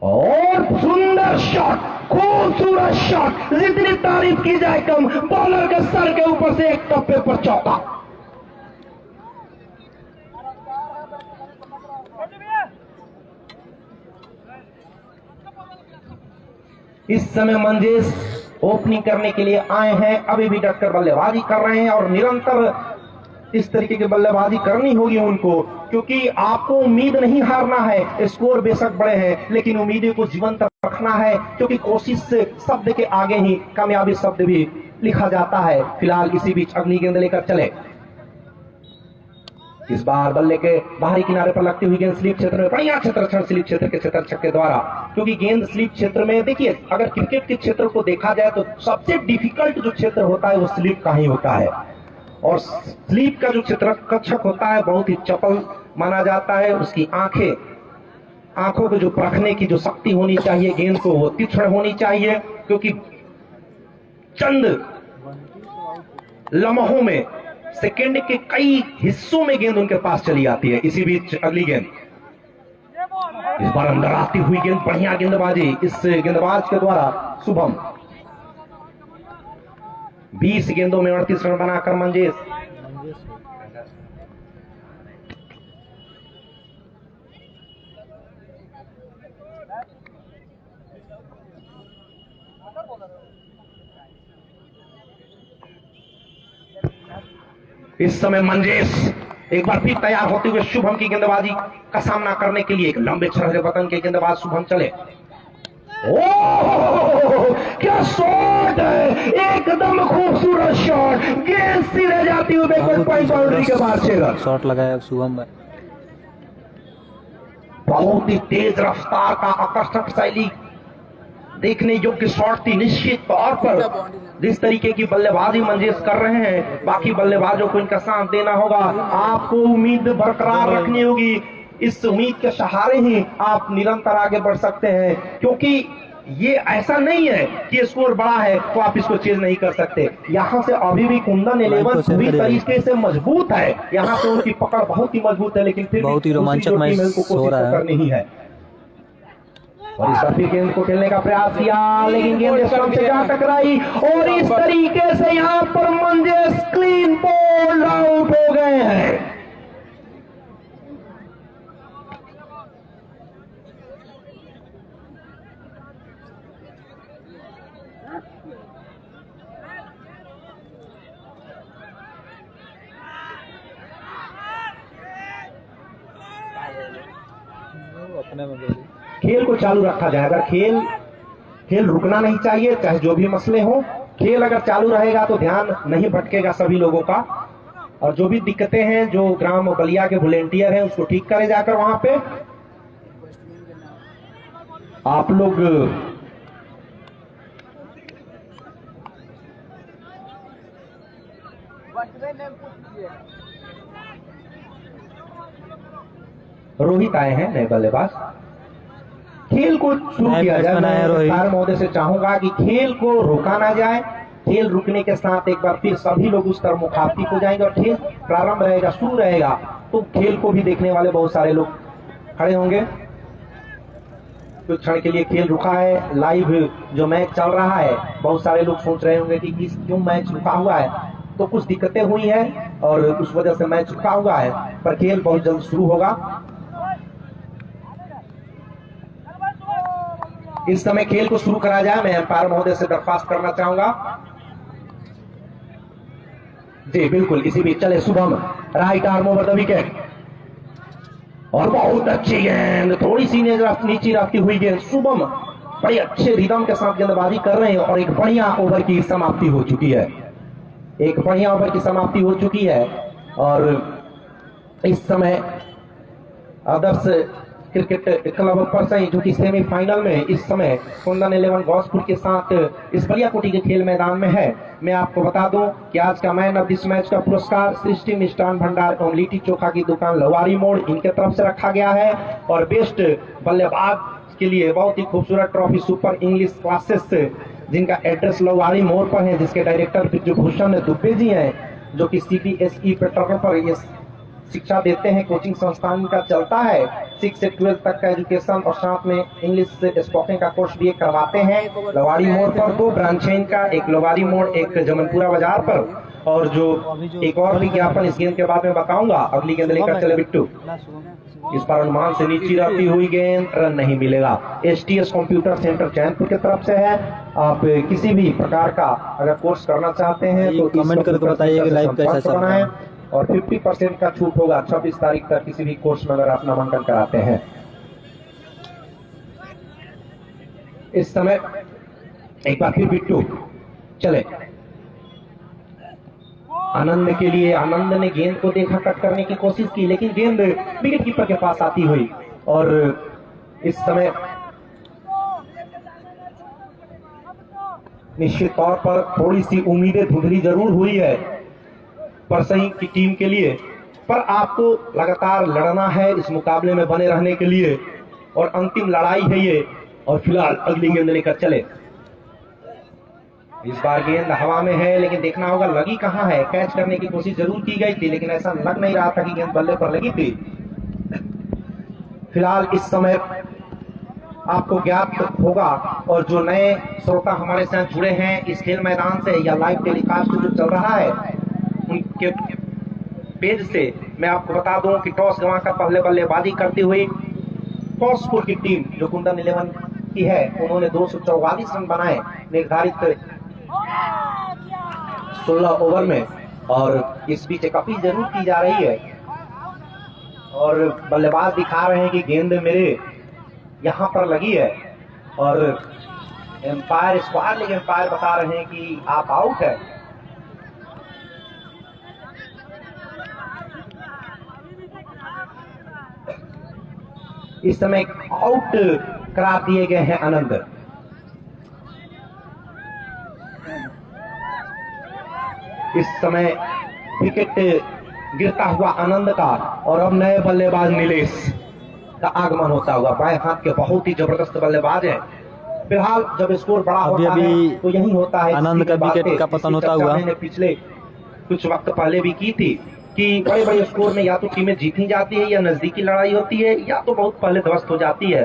और सुंदर शॉट, खूबसूरत शॉट, जितनी तारीफ की जाए कम। बॉलर के सर के ऊपर से एक टप्पे पर चौका। इस समय मंजेश ओपनिंग करने के लिए आए हैं, अभी भी डटकर बल्लेबाजी कर रहे हैं, और निरंतर इस तरीके की बल्लेबाजी करनी होगी उनको, क्योंकि आपको उम्मीद नहीं हारना है। स्कोर बेशक बड़े हैं, लेकिन उम्मीदें को जीवंत रखना है, क्योंकि कोशिश से शब्द के आगे ही कामयाबी शब्द भी लिखा जाता है। फिलहाल इसी बीच अगली गेंद लेकर चले, इस बार बल्ले के बाहरी किनारे पर लगती हुई गेंद स्लीप क्षेत्र में, बढ़िया क्षेत्र स्लीप क्षेत्र के क्षेत्र छक्के द्वारा। क्योंकि गेंद स्लीप क्षेत्र में, देखिए अगर क्रिकेट के क्षेत्र को देखा जाए तो सबसे डिफिकल्ट जो क्षेत्र होता है वो स्लीप का ही होता है, और स्लीप का जो क्षेत्र कक्षक होता है बहुत ही चपल माना जाता है। उसकी आंखों को जो परखने की जो शक्ति होनी चाहिए, गेंद को वो तीक्ष्ण होनी चाहिए, क्योंकि चंद लम्हों में, सेकंड के कई हिस्सों में गेंद उनके पास चली आती है। इसी बीच अगली गेंद, इस बार अंदर आती हुई गेंद, बढ़िया गेंदबाजी इस गेंदबाज के द्वारा। शुभम 20 गेंदों में 38 रन बनाकर मंजेश इस समय मंजेश एक बार फिर तैयार होते हुए शुभम की गेंदबाजी का सामना करने के लिए। एक लंबे छड़े बतन के गेंदबाज शुभम चले। ओह क्या शॉट है, एकदम खूबसूरत शॉट, गेंद सीधे जाती हुई बैकवर्ड पॉइंट बाउंड्री के बाहर छेड़ा। शॉट लगाया शुभम में, बहुत ही तेज रफ्तार का आकर्षक शैली देखने योग्य शॉट थी। निश्चित तौर पर जिस तरीके की बल्लेबाजी मंजेश कर रहे हैं, बाकी बल्लेबाजों को इनका साथ देना होगा। आपको उम्मीद बरकरार रखनी होगी। इस उम्मीद के सहारे ही आप निरंतर आगे बढ़ सकते हैं, क्योंकि ये ऐसा नहीं है कि स्कोर बड़ा है तो आप इसको चेंज नहीं कर सकते। यहाँ से अभी भी कुंदन 11 पूरी तरीके से मजबूत है। यहाँ से उनकी पकड़ बहुत ही मजबूत है, लेकिन फिर बहुत ही रोमांचक मैच हो रहा है। करनी ही है। और इस बार गेंद को खेलने का प्रयास किया, लेकिन गेंद स्टंप से जा टकराई और इस तरीके से यहाँ पर मंजेश क्लीन बोल्ड आउट हो गए हैं। अपने में खेल को चालू रखा जाए। अगर खेल रुकना नहीं चाहिए, चाहे जो भी मसले हो। खेल अगर चालू रहेगा तो ध्यान नहीं भटकेगा सभी लोगों का, और जो भी दिक्कतें हैं, जो ग्राम बलिया के वॉलेंटियर हैं, उसको ठीक करे जाकर वहां पे। आप लोग रोहित आए हैं नए बल्लेबाज। खेल को शुरू किया जाए। मैं महोदय से चाहूंगा कि खेल को रोका ना जाए। खेल रुकने के साथ एक बार फिर सभी लोग उस तरफ मुखातिब हो जाएंगे और खेल प्रारंभ रहेगा, शुरू रहेगा, तो खेल को भी देखने वाले बहुत सारे लोग खड़े होंगे। कुछ क्षण के लिए खेल रुका है। लाइव जो मैच चल रहा है, बहुत सारे लोग सोच रहे होंगे कि क्यों मैच रुका हुआ है, तो कुछ दिक्कतें हुई हैं और उस वजह से मैच रुका हुआ है, पर खेल बहुत जल्द शुरू होगा। इस समय खेल को शुरू करा जाए। मैं अंपायर महोदय से दरख्वास्त करना चाहूंगा। जी बिल्कुल, इसी बीच चले Shubham, right arm over the wicket, और बहुत अच्छी गेंद, थोड़ी सी नीचे रखती हुई गेंद। शुभम बड़े अच्छे रिदम के साथ गेंदबाजी कर रहे हैं और एक बढ़िया ओवर की समाप्ति हो चुकी है। एक बढ़िया ओवर की समाप्ति हो चुकी है और इस समय आदर्श क्रिकेट क्लब परसई जो कि सेमीफाइनल में इस समय कुंदन 11 गौसपुर के साथ इस बलिया कोटी के खेल मैदान में है। मैं आपको बता दूं कि आज का मैन ऑफ दिस मैच का पुरस्कार सृष्टि मिष्ठान भंडार एवं लिट्टी चोखा की दुकान लवारी मोड़ इनके तरफ से रखा गया है, और बेस्ट बल्लेबाज के लिए बहुत ही खूबसूरत ट्रॉफी सुपर इंग्लिश क्लासेस जिनका एड्रेस लवारी मोड़ पर है, जिसके डायरेक्टर ब्रिजभूषण दुबे जी हैं, जो कि CBSE पैटर्न पर ये शिक्षा देते हैं। कोचिंग संस्थान का चलता है 6 से 12 तक का एजुकेशन, और साथ में इंग्लिश स्पोकन का कोर्स भी करवाते हैं। लवाड़ी मोड़ पर 2 ब्रांच है इनका, एक लवाड़ी मोड़, एक जमनपुरा बाजार पर। और जो एक और विज्ञापन इस गेंद के बाद में बताऊंगा। अगली गेंद लेकर चले बिट्टू। इस पर अनुमान से नीचे रहती हुई गेंद, रन नहीं मिलेगा। STS कंप्यूटर सेंटर चैनपुर की तरफ से है। आप किसी भी प्रकार का अगर कोर्स करना चाहते हैं तो कमेंट करके बताइए कि लाइव कैसा चल रहा है, और 50% का छूट होगा 26 तारीख तक किसी भी कोर्स में अगर आप नामांकन कराते हैं। इस समय एक बार फिर बिट्टू चले। आनंद के लिए, आनंद ने गेंद को देखा, कट करने की कोशिश की, लेकिन गेंद विकेट कीपर के पास आती हुई, और इस समय निश्चित तौर पर थोड़ी सी उम्मीदें धुंधली जरूर हुई है परसई की टीम के लिए, पर आपको लगातार लड़ना है इस मुकाबले में बने रहने के लिए, और अंतिम लड़ाई है ये। और फिलहाल अगली गेंद लेकर चले। इस बार गेंद हवा में है, लेकिन देखना होगा लगी कहां है। कैच करने की कोशिश जरूर की गई थी, लेकिन ऐसा लग नहीं रहा था कि गेंद बल्ले पर लगी थी। फिलहाल इस समय आपको ज्ञात होगा, और जो नए श्रोता हमारे साथ जुड़े हैं इस खेल मैदान से या लाइव टेलीकास्ट जो चल रहा है उनके पेज से, मैं आपको बता दूं कि टॉस गंवाकर पहले बल्लेबाजी करती हुई फिरोजपुर की टीम जो कुंदन 11 की है, उन्होंने 244 रन बनाए निर्धारित 16 ओवर में। और इस बीच एक अपील जरूर की जा रही है और बल्लेबाज दिखा रहे हैं कि गेंद मेरे यहां पर लगी है और एम्पायर स्क्वायर लेकिन एम्पायर बता रहे हैं कि आप आउट है। इस समय आउट करार दिए गए हैं आनंद। इस समय विकेट गिरता हुआ आनंद का और अब नए बल्लेबाज नीलेश का आगमन होता हुआ। बाएं हाथ के बहुत ही जबरदस्त बल्लेबाज हैं। फिलहाल जब स्कोर बड़ा होता है तो यही होता है। आनंद का विकेट का पतन होता हुआ मैंने पिछले कुछ वक्त पहले भी की थी कि बड़े बड़े स्कोर में या तो टीमें जीती जाती है या नजदीकी लड़ाई होती है या तो बहुत पहले ध्वस्त हो जाती है।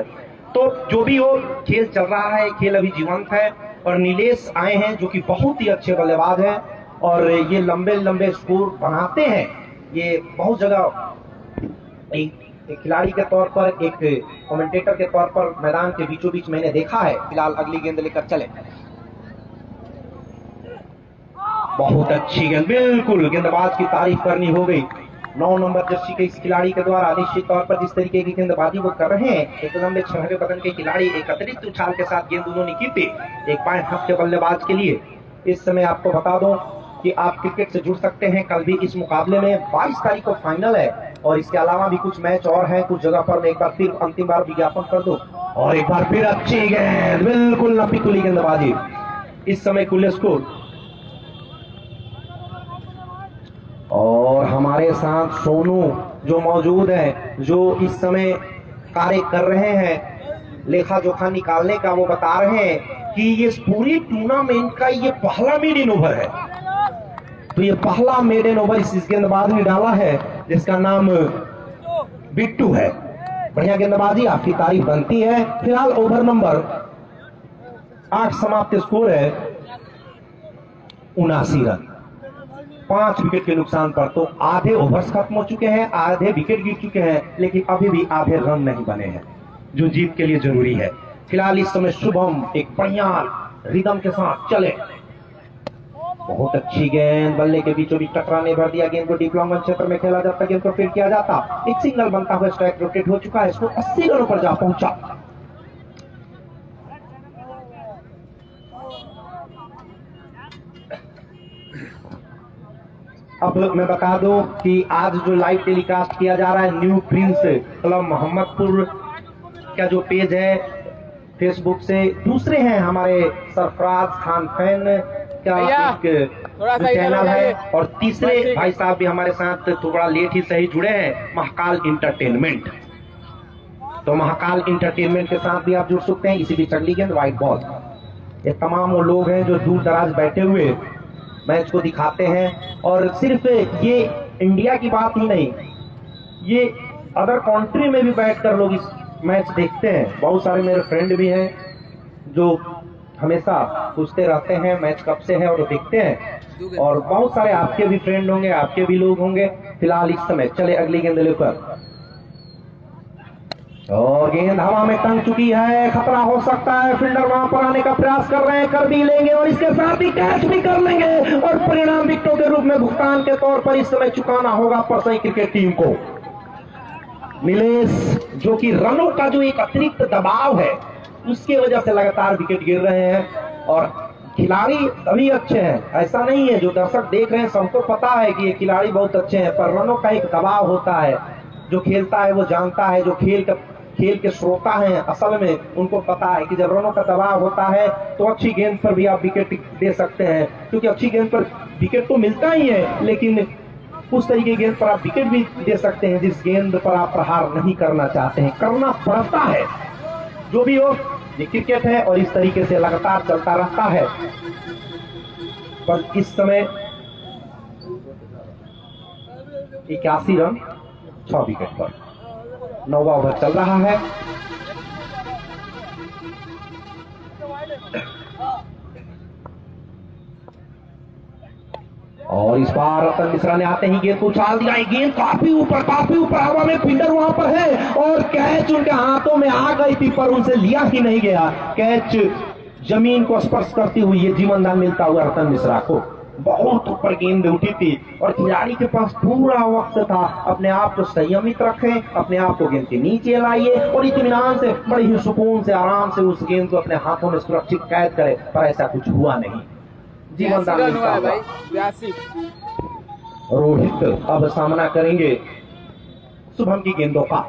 तो जो भी हो, खेल चल रहा है, खेल अभी जीवंत है और नीलेश आए हैं जो कि बहुत ही अच्छे बल्लेबाज हैं और ये लंबे लंबे स्कोर बनाते हैं। ये बहुत जगह एक खिलाड़ी के तौर पर, एक कमेंटेटर के तौर पर मैदान के बीचों बीच मैंने देखा है। फिलहाल अगली गेंद लेकर चले। बहुत अच्छी गेंद, बिल्कुल गेंदबाज की तारीफ करनी हो गई। 9 नंबर जर्सी के इस खिलाड़ी के द्वारा निश्चित तौर पर जिस तरीके की गेंदबाजी वो कर रहे हैं, एक लंबे छहरे बदन के खिलाड़ी एक अतिरिक्त उछाल के साथ गेंद उन्होंने की थी एक बाएं हाथ के बल्लेबाज के लिए। इस समय आपको बता दूं कि आप क्रिकेट से जुड़ सकते हैं। कल भी इस मुकाबले में 22 तारीख को फाइनल है और इसके अलावा भी कुछ मैच और हैं कुछ जगह पर। मैं एक बार फिर अंतिम बार विज्ञापन कर दूं और एक बार फिर अच्छी गेंद, बिल्कुल नपी तुली गेंदबाजी। इस समय कुल स्कोर और हमारे साथ सोनू जो मौजूद है, जो इस समय कार्य कर रहे हैं लेखा जोखा निकालने का, वो बता रहे हैं कि ये पूरी टूर्नामेंट का ये पहला मेडन ओवर है। तो ये पहला मेडन ओवर इस गेंदबाज ने डाला है जिसका नाम बिट्टू है। बढ़िया गेंदबाजी, आपकी तारीफ बनती है। फिलहाल ओवर नंबर 8 समाप्त, स्कोर है 79 रन, 5 विकेट के नुकसान पर। तो आधे ओवर्स खत्म हो चुके हैं, आधे विकेट गिर चुके हैं, लेकिन अभी भी आधे रन नहीं बने हैं जो जीत के लिए जरूरी है। फिलहाल इस समय शुभम एक बढ़िया रिदम के साथ चले। बहुत अच्छी गेंद, बल्ले के बीचों बीच टकराने भर दिया। गेंद को डीप लॉन्ग क्षेत्र में खेला जाता, गेंद को फील्ड किया जाता। एक सिग्नल बनता हुआ स्ट्राइक रोटेट हो चुका है। इसको 80 रनों पर जा पहुंचा। अब मैं बता दूं कि आज जो लाइव टेलीकास्ट किया जा रहा है न्यू प्रिंस क्लब मोहम्मदपुर का जो पेज है फेसबुक से, दूसरे हैं हमारे सरफराज खान फैन का एक चैनल है और तीसरे भाई साहब भी हमारे साथ थोड़ा लेट ही सही जुड़े हैं, महाकाल इंटरटेनमेंट। तो महाकाल इंटरटेनमेंट के साथ भी आप जुड़ सकते हैं। इसी बीच अगली गेंद व्हाइट बॉल। ये तमाम वो लोग हैं जो दूर दराज बैठे हुए मैच को दिखाते हैं और सिर्फ ये इंडिया की बात ही नहीं, ये अदर कंट्री में भी बैठकर लोग इस मैच देखते हैं। बहुत सारे मेरे फ्रेंड भी हैं जो हमेशा पूछते रहते हैं मैच कब से है और देखते हैं, और बहुत सारे आपके भी फ्रेंड होंगे, आपके भी लोग होंगे। फिलहाल इस समय चले अगली गेंद लेकर और गेंद हवा में टंग चुकी है, खतरा हो सकता है। फील्डर वहां पर आने का प्रयास कर रहे हैं, कर भी लेंगे और इसके साथ ही कैच भी कर लेंगे और परिणाम विकेटों के रूप में भुगतान के तौर पर इस समय चुकाना होगा परसई क्रिकेट टीम को। नीलेश जो कि रनों का जो एक अतिरिक्त दबाव है उसकी वजह से लगातार विकेट गिर रहे हैं और खिलाड़ी सभी अच्छे हैं, ऐसा नहीं है। जो दर्शक देख रहे हैं सबको पता है कि ये खिलाड़ी बहुत अच्छे हैं, पर रनों का एक दबाव होता है। जो खेलता है वो जानता है, जो खेल के श्रोता हैं असल में उनको पता है कि जब रनों का दबाव होता है तो अच्छी गेंद पर भी आप विकेट दे सकते हैं, क्योंकि अच्छी गेंद पर विकेट तो मिलता ही है, लेकिन उस तरीके की गेंद पर आप विकेट भी दे सकते हैं जिस गेंद पर आप प्रहार नहीं करना चाहते हैं। करना पड़ता है। जो भी हो, ये क्रिकेट है और इस तरीके से लगातार चलता रहता है। पर इस समय 81 रन 6 विकेट पर, 9वां ओवर चल रहा है। और इस बार रतन मिश्रा ने आते ही गेंद को उछाल दिया। गेंद काफी ऊपर हवा में, फील्डर वहां पर है और कैच उनके हाथों में आ गई थी पर उनसे लिया ही नहीं गया। कैच जमीन को स्पर्श करती हुई ये जीवनदान मिलता हुआ रतन मिश्रा को। बहुत ऊपर गेंद उठी थी और खिलाड़ी के पास पूरा वक्त था अपने आप को संयमित रखें, अपने आप को गेंद के नीचे लाइए और इत्मीनान से, बड़े ही सुकून से, आराम से उस गेंद को अपने हाथों में सुरक्षित कैद करे, पर ऐसा कुछ हुआ नहीं। जीवनदान मिलता हुआ रोहित अब सामना करेंगे शुभम की गेंदों का।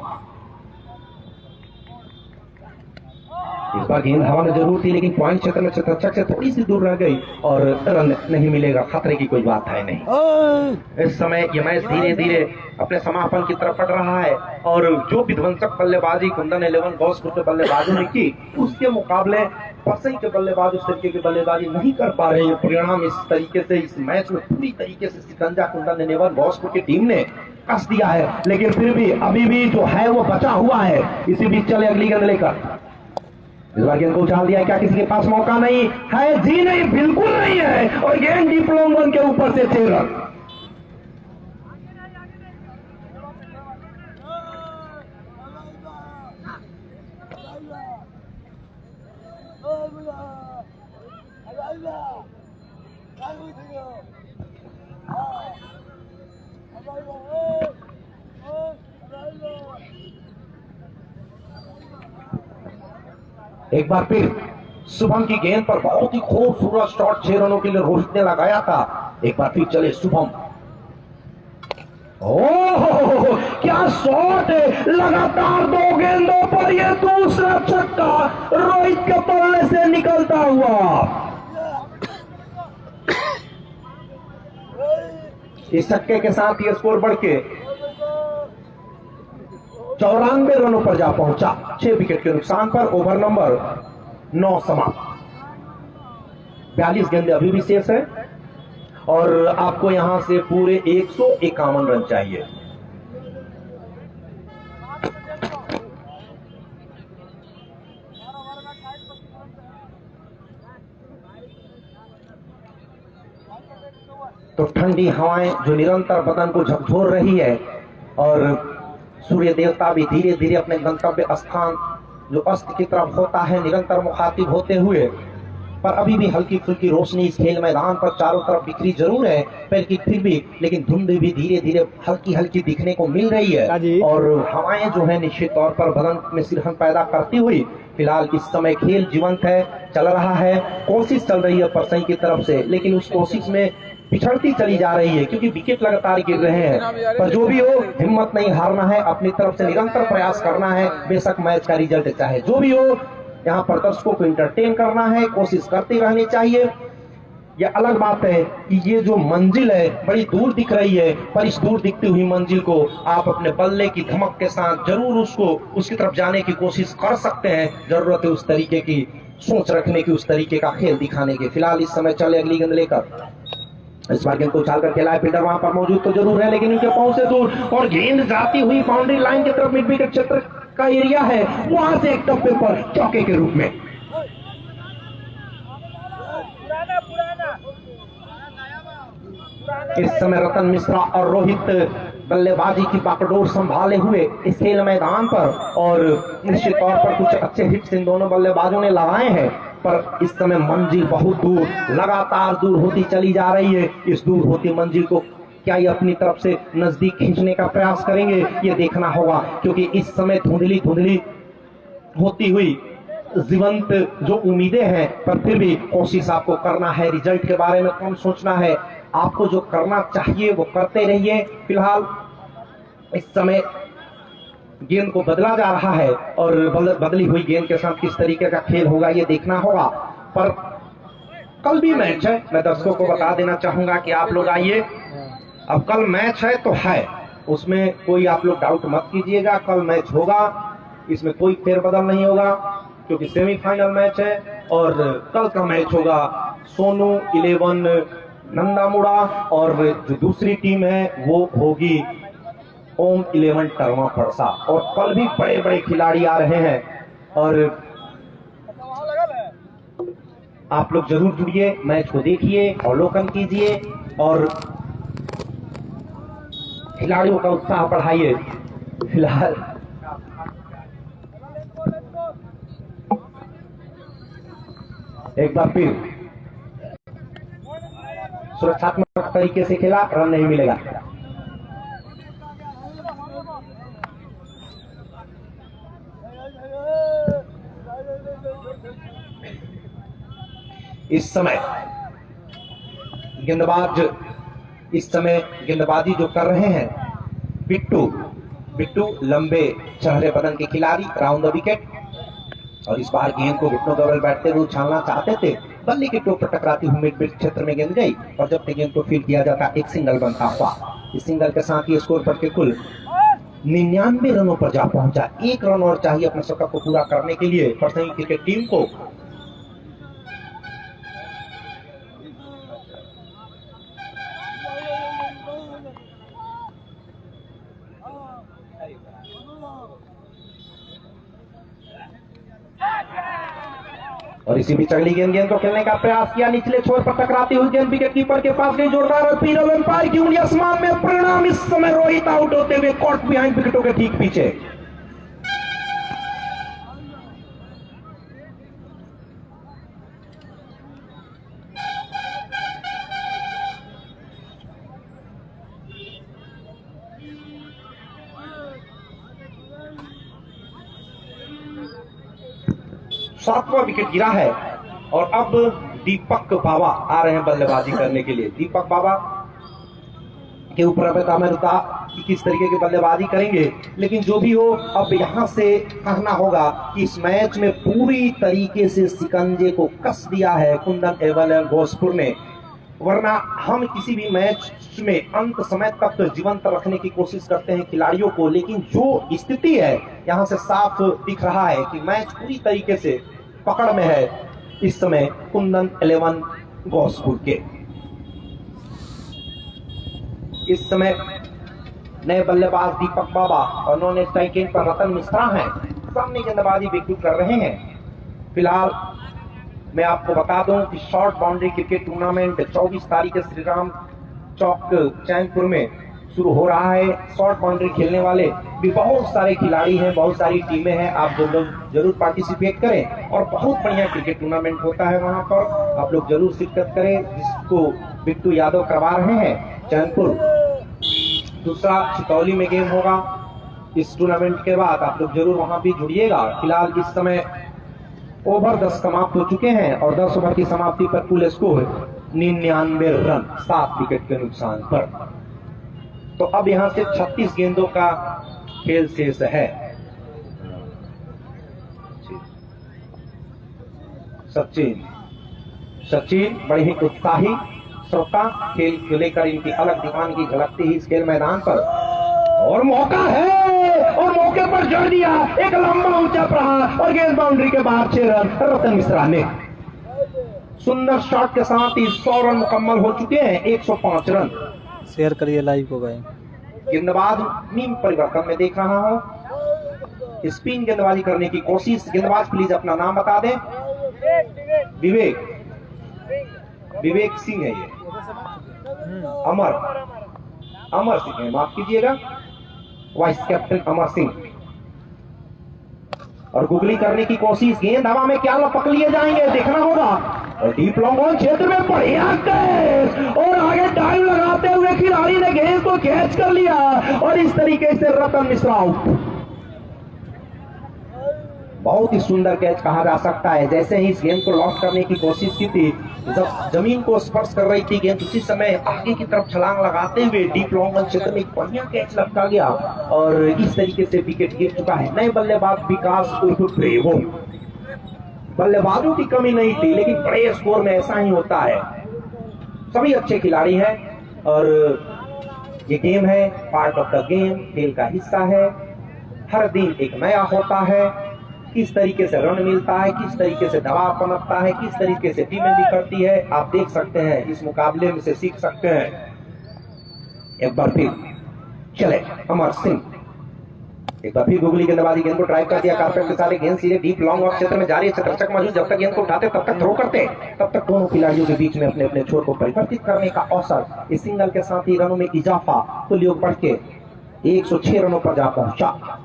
इस बार गेंद हवा में जरूर थी लेकिन पॉइंट क्षेत्र में चतरक्षक से थोड़ी सी दूर रह गई और रन नहीं मिलेगा, खतरे की कोई बात है नहीं। इस समय ये मैच धीरे धीरे अपने समापन की तरफ बढ़ रहा है और जो विध्वंसक बल्लेबाजी कुंदन 11 गौसपुर के बल्लेबाजों ने की उसके मुकाबले परसई के बल्लेबाज उस तरीके की बल्लेबाजी नहीं कर पा रहे हैं। परिणाम इस तरीके से इस मैच में पूरी तरीके से शिकंजा कुंदन 11 गौसपुर की टीम ने कस दिया है, लेकिन फिर भी अभी भी जो है वो बचा हुआ है। इसी बीच चले अगली गेंद लेकर। इस बार गेंद को उछाल दिया, क्या किसी के पास मौका नहीं है? जी नहीं, बिल्कुल नहीं है और गेंद डीप लॉन्ग वन के ऊपर से 6 रन। एक बार फिर शुभम की गेंद पर बहुत ही खूबसूरत शॉट 6 रनों के लिए रोहित ने लगाया था। एक बार फिर चले शुभम। ओह क्या शॉट है! लगातार 2 गेंदों पर यह दूसरा छक्का रोहित के बल्ले से निकलता हुआ। इस छक्के के साथ ये स्कोर बढ़ के 94 रनों पर जा पहुंचा। 6 विकेट के नुकसान पर ओवर नंबर 9 समाप्त। 42 गेंदें अभी भी शेष है और आपको यहां से पूरे 151 रन चाहिए। तो ठंडी हवाएं जो निरंतर बदन को झकझोर रही है और सूर्य देवता भी धीरे धीरे अपने गंतव्य स्थान जो अस्त की तरफ होता है निरंतर मुखातिब होते हुए, पर अभी भी हल्की फुल्की रोशनी इस खेल मैदान पर चारों तरफ बिखरी जरूर है पर कि फिर भी, लेकिन धुंध भी धीरे धीरे हल्की हल्की दिखने को मिल रही है और हवाएं जो है निश्चित तौर पर बदन में सिरहन पैदा करती हुई फिलहाल इस समय खेल जीवंत है, चल रहा है। कोशिश चल रही है परसई की तरफ से, लेकिन उस कोशिश में पिछड़ती चली जा रही है क्योंकि विकेट लगातार गिर रहे हैं। पर जो भी हो, हिम्मत नहीं हारना है, अपनी तरफ से निरंतर प्रयास करना है, बेशक मैच का रिजल्ट चाहे जो भी हो। यहाँ पर दर्शकों को एंटरटेन करना है, कोशिश करते रहनी चाहिए। यह अलग बात है कि ये जो मंजिल है बड़ी दूर दिख रही है, पर इस दूर दिखती हुई मंजिल को आप अपने बल्ले की धमक के साथ जरूर उसकी तरफ जाने की कोशिश कर सकते हैं। जरूरत है उस तरीके की सोच रखने की, उस तरीके का खेल दिखाने की। फिलहाल इस समय चले अगली गेंद लेकर। इस बार गेंद को उछाल कर खेला है, फील्डर वहां पर मौजूद तो जरूर है लेकिन उनके पांव से दूर और गेंद जाती हुई बाउंड्री लाइन की तरफ मिड विकेट क्षेत्र का एरिया है, वहां से एक टप्पे पर चौके के रूप में। इस समय रतन मिश्रा और रोहित बल्लेबाजी की बागडोर संभाले हुए इस खेल मैदान पर और निश्चित तौर पर कुछ अच्छे हिट्स इन दोनों बल्लेबाजों ने लगाए हैं, पर इस समय मंजिल बहुत दूर, लगातार दूर होती चली जा रही है। इस दूर होती मंजिल को क्या ये अपनी तरफ से नजदीक खींचने का प्रयास करेंगे, ये देखना होगा क्योंकि इस समय धुंधली धुंधली होती हुई जीवंत जो उम्मीदें हैं, पर फिर भी कोशिश आपको करना है। रिजल्ट के बारे में कम सोचना है, आपको जो करना चाहिए वो करते रहिए। फिलहाल इस समय गेंद को बदला जा रहा है और बदली हुई गेंद के साथ किस तरीके का खेल होगा ये देखना होगा। पर कल भी मैच है, मैं दर्शकों को बता देना चाहूंगा कि आप लोग आइए, अब कल मैच है तो है, उसमें कोई आप लोग डाउट मत कीजिएगा। कल मैच होगा, इसमें कोई फेरबदल नहीं होगा क्योंकि सेमीफाइनल मैच है और कल का मैच होगा सोनू 11 नंदामुड़ा और जो दूसरी टीम है वो होगी ओम 11 टर्मा फरसा। और कल भी बड़े बड़े खिलाड़ी आ रहे हैं और आप लोग जरूर जुड़िए, मैच को देखिए, अवलोकन कीजिए और खिलाड़ियों का उत्साह बढ़ाइए। फिलहाल एक बार फिर सुरक्षात्मक तरीके से खेला, रन नहीं मिलेगा। इस समय गेंदबाजी जो कर रहे हैं बिट्टू लंबे चेहरे बदन के खिलाड़ी, राउंड द विकेट। और इस बार गेंद को घुटनों डबल बैठते हुए उछालना चाहते थे, बल्ले के टोप पर टकराती हुई मिड विकेट क्षेत्र में गेंद गई और जब तक गेंद को फील्ड किया जाता एक सिंगल बनता हुआ। इस सिंगल के साथ ही स्कोर पर के कुल 99 रनों पर जा पहुंचा। 1 रन और चाहिए अपने शतक को पूरा करने के लिए पर्सनल क्रिकेट टीम को। और इसी बीच अगली गेंद को खेलने का प्रयास किया, निचले छोर पर टकराती हुई गेंद विकेट कीपर के पास गई, जोरदार अपील और एम्पायर की उंगली आसमान में। परिणाम इस समय रोहित आउट होते हुए कॉट बिहाइंड विकेटों के ठीक पीछे। सातवां विकेट गिरा है और अब दीपक बाबा आ रहे हैं बल्लेबाजी करने के लिए। दीपक बाबा के ऊपर अब मैं रुका कि किस तरीके की बल्लेबाजी करेंगे, लेकिन जो भी हो अब यहां से कहना होगा कि इस मैच में पूरी तरीके से शिकंजे को कस दिया है कुंदन एवल भोजपुर ने। वरना हम किसी भी मैच में अंत समय तक जीवंत रखने की कोशिश करते हैं खिलाड़ियों को, लेकिन जो स्थिति है यहां से साफ दिख रहा है कि मैच पूरी तरीके से पकड़ में है इस समय कुंदन 11 भोजपुर के। इस समय नए बल्लेबाज दीपक बाबा और नॉन स्ट्राइक गेंद पर रतन मिश्रा हैं, सामने गेंदबाजी बिट्टू कर रहे हैं। फिलहाल मैं आपको बता दूं कि शॉर्ट बाउंड्री क्रिकेट टूर्नामेंट 24 तारीख के श्री राम चौक चैनपुर में शुरू हो रहा है। शॉर्ट बाउंड्री खेलने वाले भी बहुत सारे खिलाड़ी हैं, बहुत सारी टीमें हैं। आप लोग जरूर पार्टिसिपेट करें और बहुत बढ़िया क्रिकेट टूर्नामेंट होता है वहां पर, आप लोग जरूर शिरकत करें, जिसको बिट्टू यादव करवा रहे हैं चैनपुर। दूसरा चितौली में गेम होगा इस टूर्नामेंट के बाद, आप लोग जरूर वहां भी जुड़िएगा। फिलहाल इस समय ओवर 10 समाप्त हो चुके हैं और 10 ओवर की समाप्ति पर कुल स्कोर 99 रन 7 विकेट के नुकसान पर। तो अब यहां से 36 गेंदों का खेल शेष है। सचिन बड़े ही उत्साही श्रोता, खेल को लेकर इनकी अलग दीवान की झलकती ही इस खेल मैदान पर। और मौका है और मौके पर जड़ दिया, एक लंबा ऊंचा प्रहार और गेंद बाउंड्री के बाहर 6 रन रतन मिश्रा ने। सुंदर शॉट के साथ ही 100 रन मुकम्मल हो चुके हैं, 105 रन। शेयर करिए लाइव को भाई। गेंदबाज नीम परिवर्तन में देख रहा हूं, स्पिन गेंदबाजी करने की कोशिश। गेंदबाज प्लीज अपना नाम बता दें। विवेक सिंह है ये, अमर सिंह है, माफ कीजिएगा, वाइस कैप्टन अमर सिंह। और गुगली करने की कोशिश, गेंद हवा में क्या लपक लिए जाएंगे देखना होगा। और डीप लॉन्ग ऑन क्षेत्र में बढ़िया कैच और आगे डाइव लगाते हुए खिलाड़ी ने गेंद को कैच कर लिया और इस तरीके से रतन मिश्रा आउट। बहुत ही सुंदर कैच कहा जा सकता है। जैसे ही इस गेंद को लॉक करने की कोशिश की थी, जब जमीन को स्पर्श कर रही थी गेंद, उसी समय आगे की तरफ छलांग लगाते हुए डीप लॉन्ग ऑन क्षेत्र में एक बढ़िया कैच लपका गया और इस तरीके से विकेट गिर चुका है। नए बल्लेबाज विकास उर्फ प्रेमो। बल्लेबाजों की कमी नहीं थी, लेकिन बड़े स्कोर में ऐसा ही होता है। सभी अच्छे खिलाड़ी हैं और ये गेम है, पार्ट ऑफ द गेम, खेल का हिस्सा है। हर दिन एक नया होता है, किस तरीके से रन मिलता है, किस तरीके से दबाव पनपता है, किस तरीके से टीमें बिखरती है, आप देख सकते हैं, इस मुकाबले में से सीख सकते हैं। एक बार फिर चले अमर सिंह। एक बार फिर गुगली गेंदबाजी, गेंद को ड्राइव कर दिया कारपेट के सारे, गेंद सीधे डीप लॉन्ग ऑफ क्षेत्र में जा रही है। क्षेत्ररक्षक मौजूद, जब तक गेंद को उठाते तब तक थ्रो करते, तब तक दोनों खिलाड़ियों के बीच में अपने अपने छोर को परिवर्तित करने का अवसर। इस सिंगल के साथ ही रनों में इजाफा, कुल योग बढ़ के 106 रनों पर जा पहुंचा।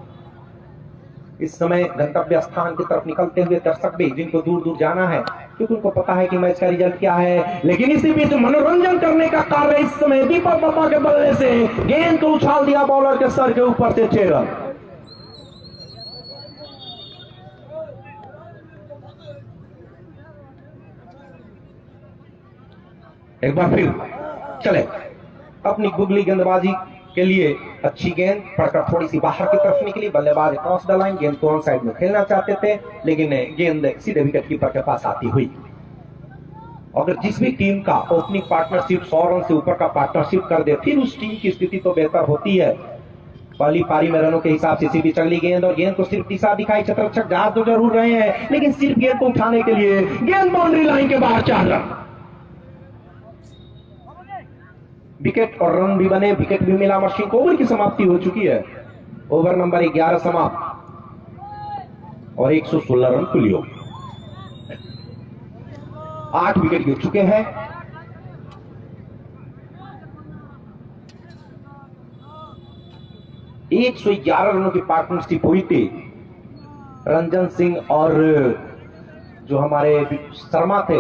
इस समय गंतव्य स्थान की तरफ निकलते हुए दर्शक भी, जिनको दूर दूर जाना है क्योंकि उनको पता है कि मैच का रिजल्ट क्या है, लेकिन इसी बीच मनोरंजन करने का कार्य इस समय दीपक बाबा के बल्ले से गेंद को उछाल दिया बॉलर के सर के ऊपर से 6 रन। एक बार फिर चले अपनी गुगली गेंदबाजी के लिए अच्छी गेंद पड़कर थोड़ी सी बाहर की तरफ निकली, बल्लेबाज क्रॉस द लाइन, गेंद को ऑन साइड में खेलना चाहते थे लेकिन गेंद सीधे विकेट कीपर के पास आती हुई। अगर जिस भी टीम का ओपनिंग पार्टनरशिप 100 रन से ऊपर का पार्टनरशिप कर दे, फिर उस टीम की स्थिति तो बेहतर होती है। पहली पारी में रनों के हिसाब से सीधी चली गेंद और गेंद को सिर्फ दिशा दिखाई, क्षेत्ररक्षक जा तो जरूर रहे हैं लेकिन सिर्फ गेंद को उठाने के लिए गेंद बाउंड्री लाइन के बाहर 4 रन। विकेट और रन भी बने, विकेट भी मिला। मशीन को ओवर की समाप्ति हो चुकी है। ओवर नंबर 11 समाप्त और 116 रन कुल योग। 8 विकेट गिर चुके हैं। एक 111 रनों की पार्टनरशिप हुई थी। रंजन सिंह और जो हमारे शर्मा थे,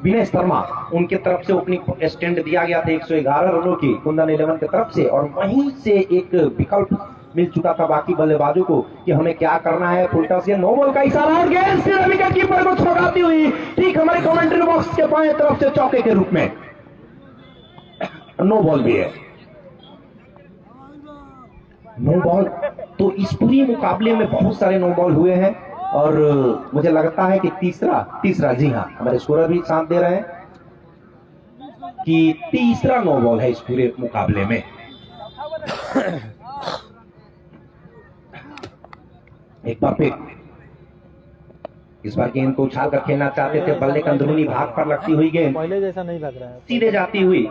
विनय शर्मा, उनके तरफ से ओपनिंग स्टैंड दिया गया था 111 रनों की कुंदन 11 की तरफ से, और वहीं से एक विकल्प मिल चुका था बाकी बल्लेबाजों को कि हमें क्या करना है। फुलटॉस से नो बॉल का इशारा और गेंद सीधे विकेट कीपर को छोड़ाती हुई ठीक हमारे कमेंट्री बॉक्स के बाएं तरफ से चौके के रूप में नो बॉल भी है। नो बॉल तो इस पूरी मुकाबले में बहुत सारे नो बॉल हुए हैं और मुझे लगता है कि तीसरा जी हाँ, हमारे स्कोरर भी साथ दे रहे हैं कि तीसरा नो बॉल है इस पूरे मुकाबले में। एक बार फिर इस बार गेंद को उछाल कर खेलना चाहते थे, बल्ले के अंदरूनी भाग पर लगती हुई गेंद पहले जैसा नहीं लग रहा है, सीधे जाती हुई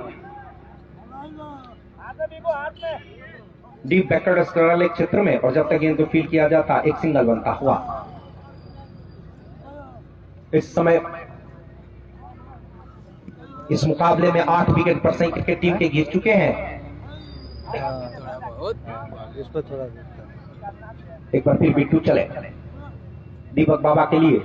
डीप बैकवर्ड स्क्वायर क्षेत्र में, और जब तक गेंद को फील्ड किया जाता एक सिंगल बनता हुआ। इस समय इस मुकाबले में 8 विकेट पर सही क्रिकेट टीम के गिर चुके हैं। इस पर थोड़ा एक बार फिर बिट्टू चले दीपक बाबा के लिए,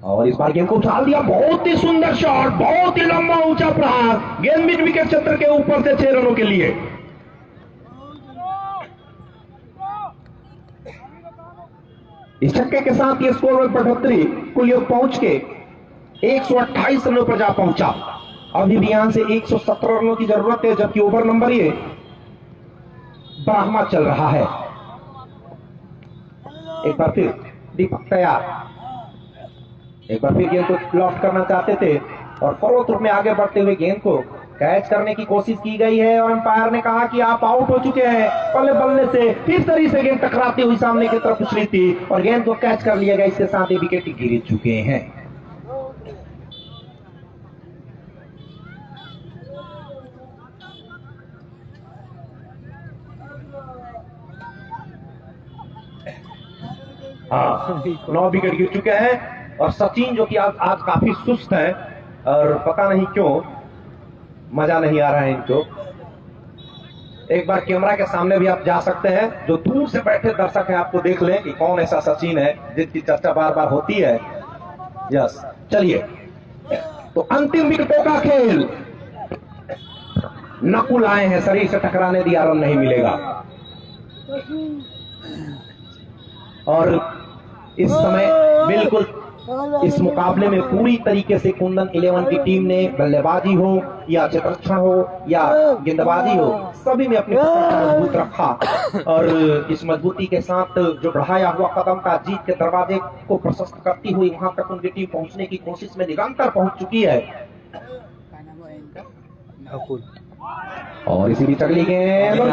और इस बार गेंद को उछाल दिया। बहुत ही सुंदर शॉट, बहुत ही लंबा ऊंचा प्रहार, गेंद मिड विकेट क्षेत्र के ऊपर से 6 रनों के लिए। इस छक्के के साथ ये स्कोर 75 कुल योग पहुंच के 128 रनों पर जा पहुंचा। अभी भी यहां से 117 रनों की जरूरत है, जबकि ओवर नंबर ये 12वां चल रहा है। एक बार फिर दीपक तैयार, एक बार फिर गेंद को लॉफ्ट करना चाहते थे और फॉलो थ्रू में आगे बढ़ते हुए गेंद को कैच करने की कोशिश की गई है और अंपायर ने कहा कि आप आउट हो चुके हैं। पहले बल्ले से फिर तरी से गेंद टकराती हुई सामने की तरफ उछली थी और गेंद को कैच कर लिया गया। इसके साथ ही विकेट गिर चुके हैं। हाँ, 9 विकेट गिर चुके हैं और सचिन जो कि आज काफी सुस्त है और पता नहीं क्यों मजा नहीं आ रहा है इनको। एक बार कैमरा के सामने भी आप जा सकते हैं, जो दूर से बैठे दर्शक हैं आपको देख लें कि कौन ऐसा सचिन है जिसकी चर्चा बार बार होती है। यस, चलिए तो अंतिम विकेटों का खेल। नकुल आए हैं, शरीर से टकराने दिया रन नहीं मिलेगा। और इस समय बिल्कुल इस मुकाबले में पूरी तरीके से कुंदन 11 की टीम ने बल्लेबाजी हो या क्षेत्ररक्षण हो या गेंदबाजी हो, सभी में अपनी पकड़ को मजबूत रखा और इस मजबूती के साथ जो बढ़ाया हुआ कदम का जीत के दरवाजे को प्रशस्त करती हुई वहां तक उनकी टीम पहुंचने की कोशिश में निरंतर पहुंच चुकी है। और इसी बीच अगली गेंद और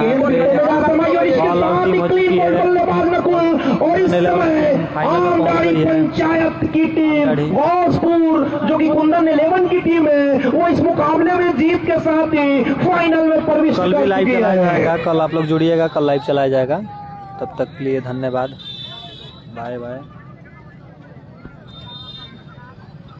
इस समय पंचायत की टीम घोषपुर जो कि कुंदन 11 की टीम है, वो इस मुकाबले में जीत के साथ ही फाइनल में प्रवेश कल भी लाइव चलाया जाएगा। कल आप लोग जुड़िएगा, कल लाइव चलाया जाएगा। तब तक के लिए धन्यवाद, बाय बाय।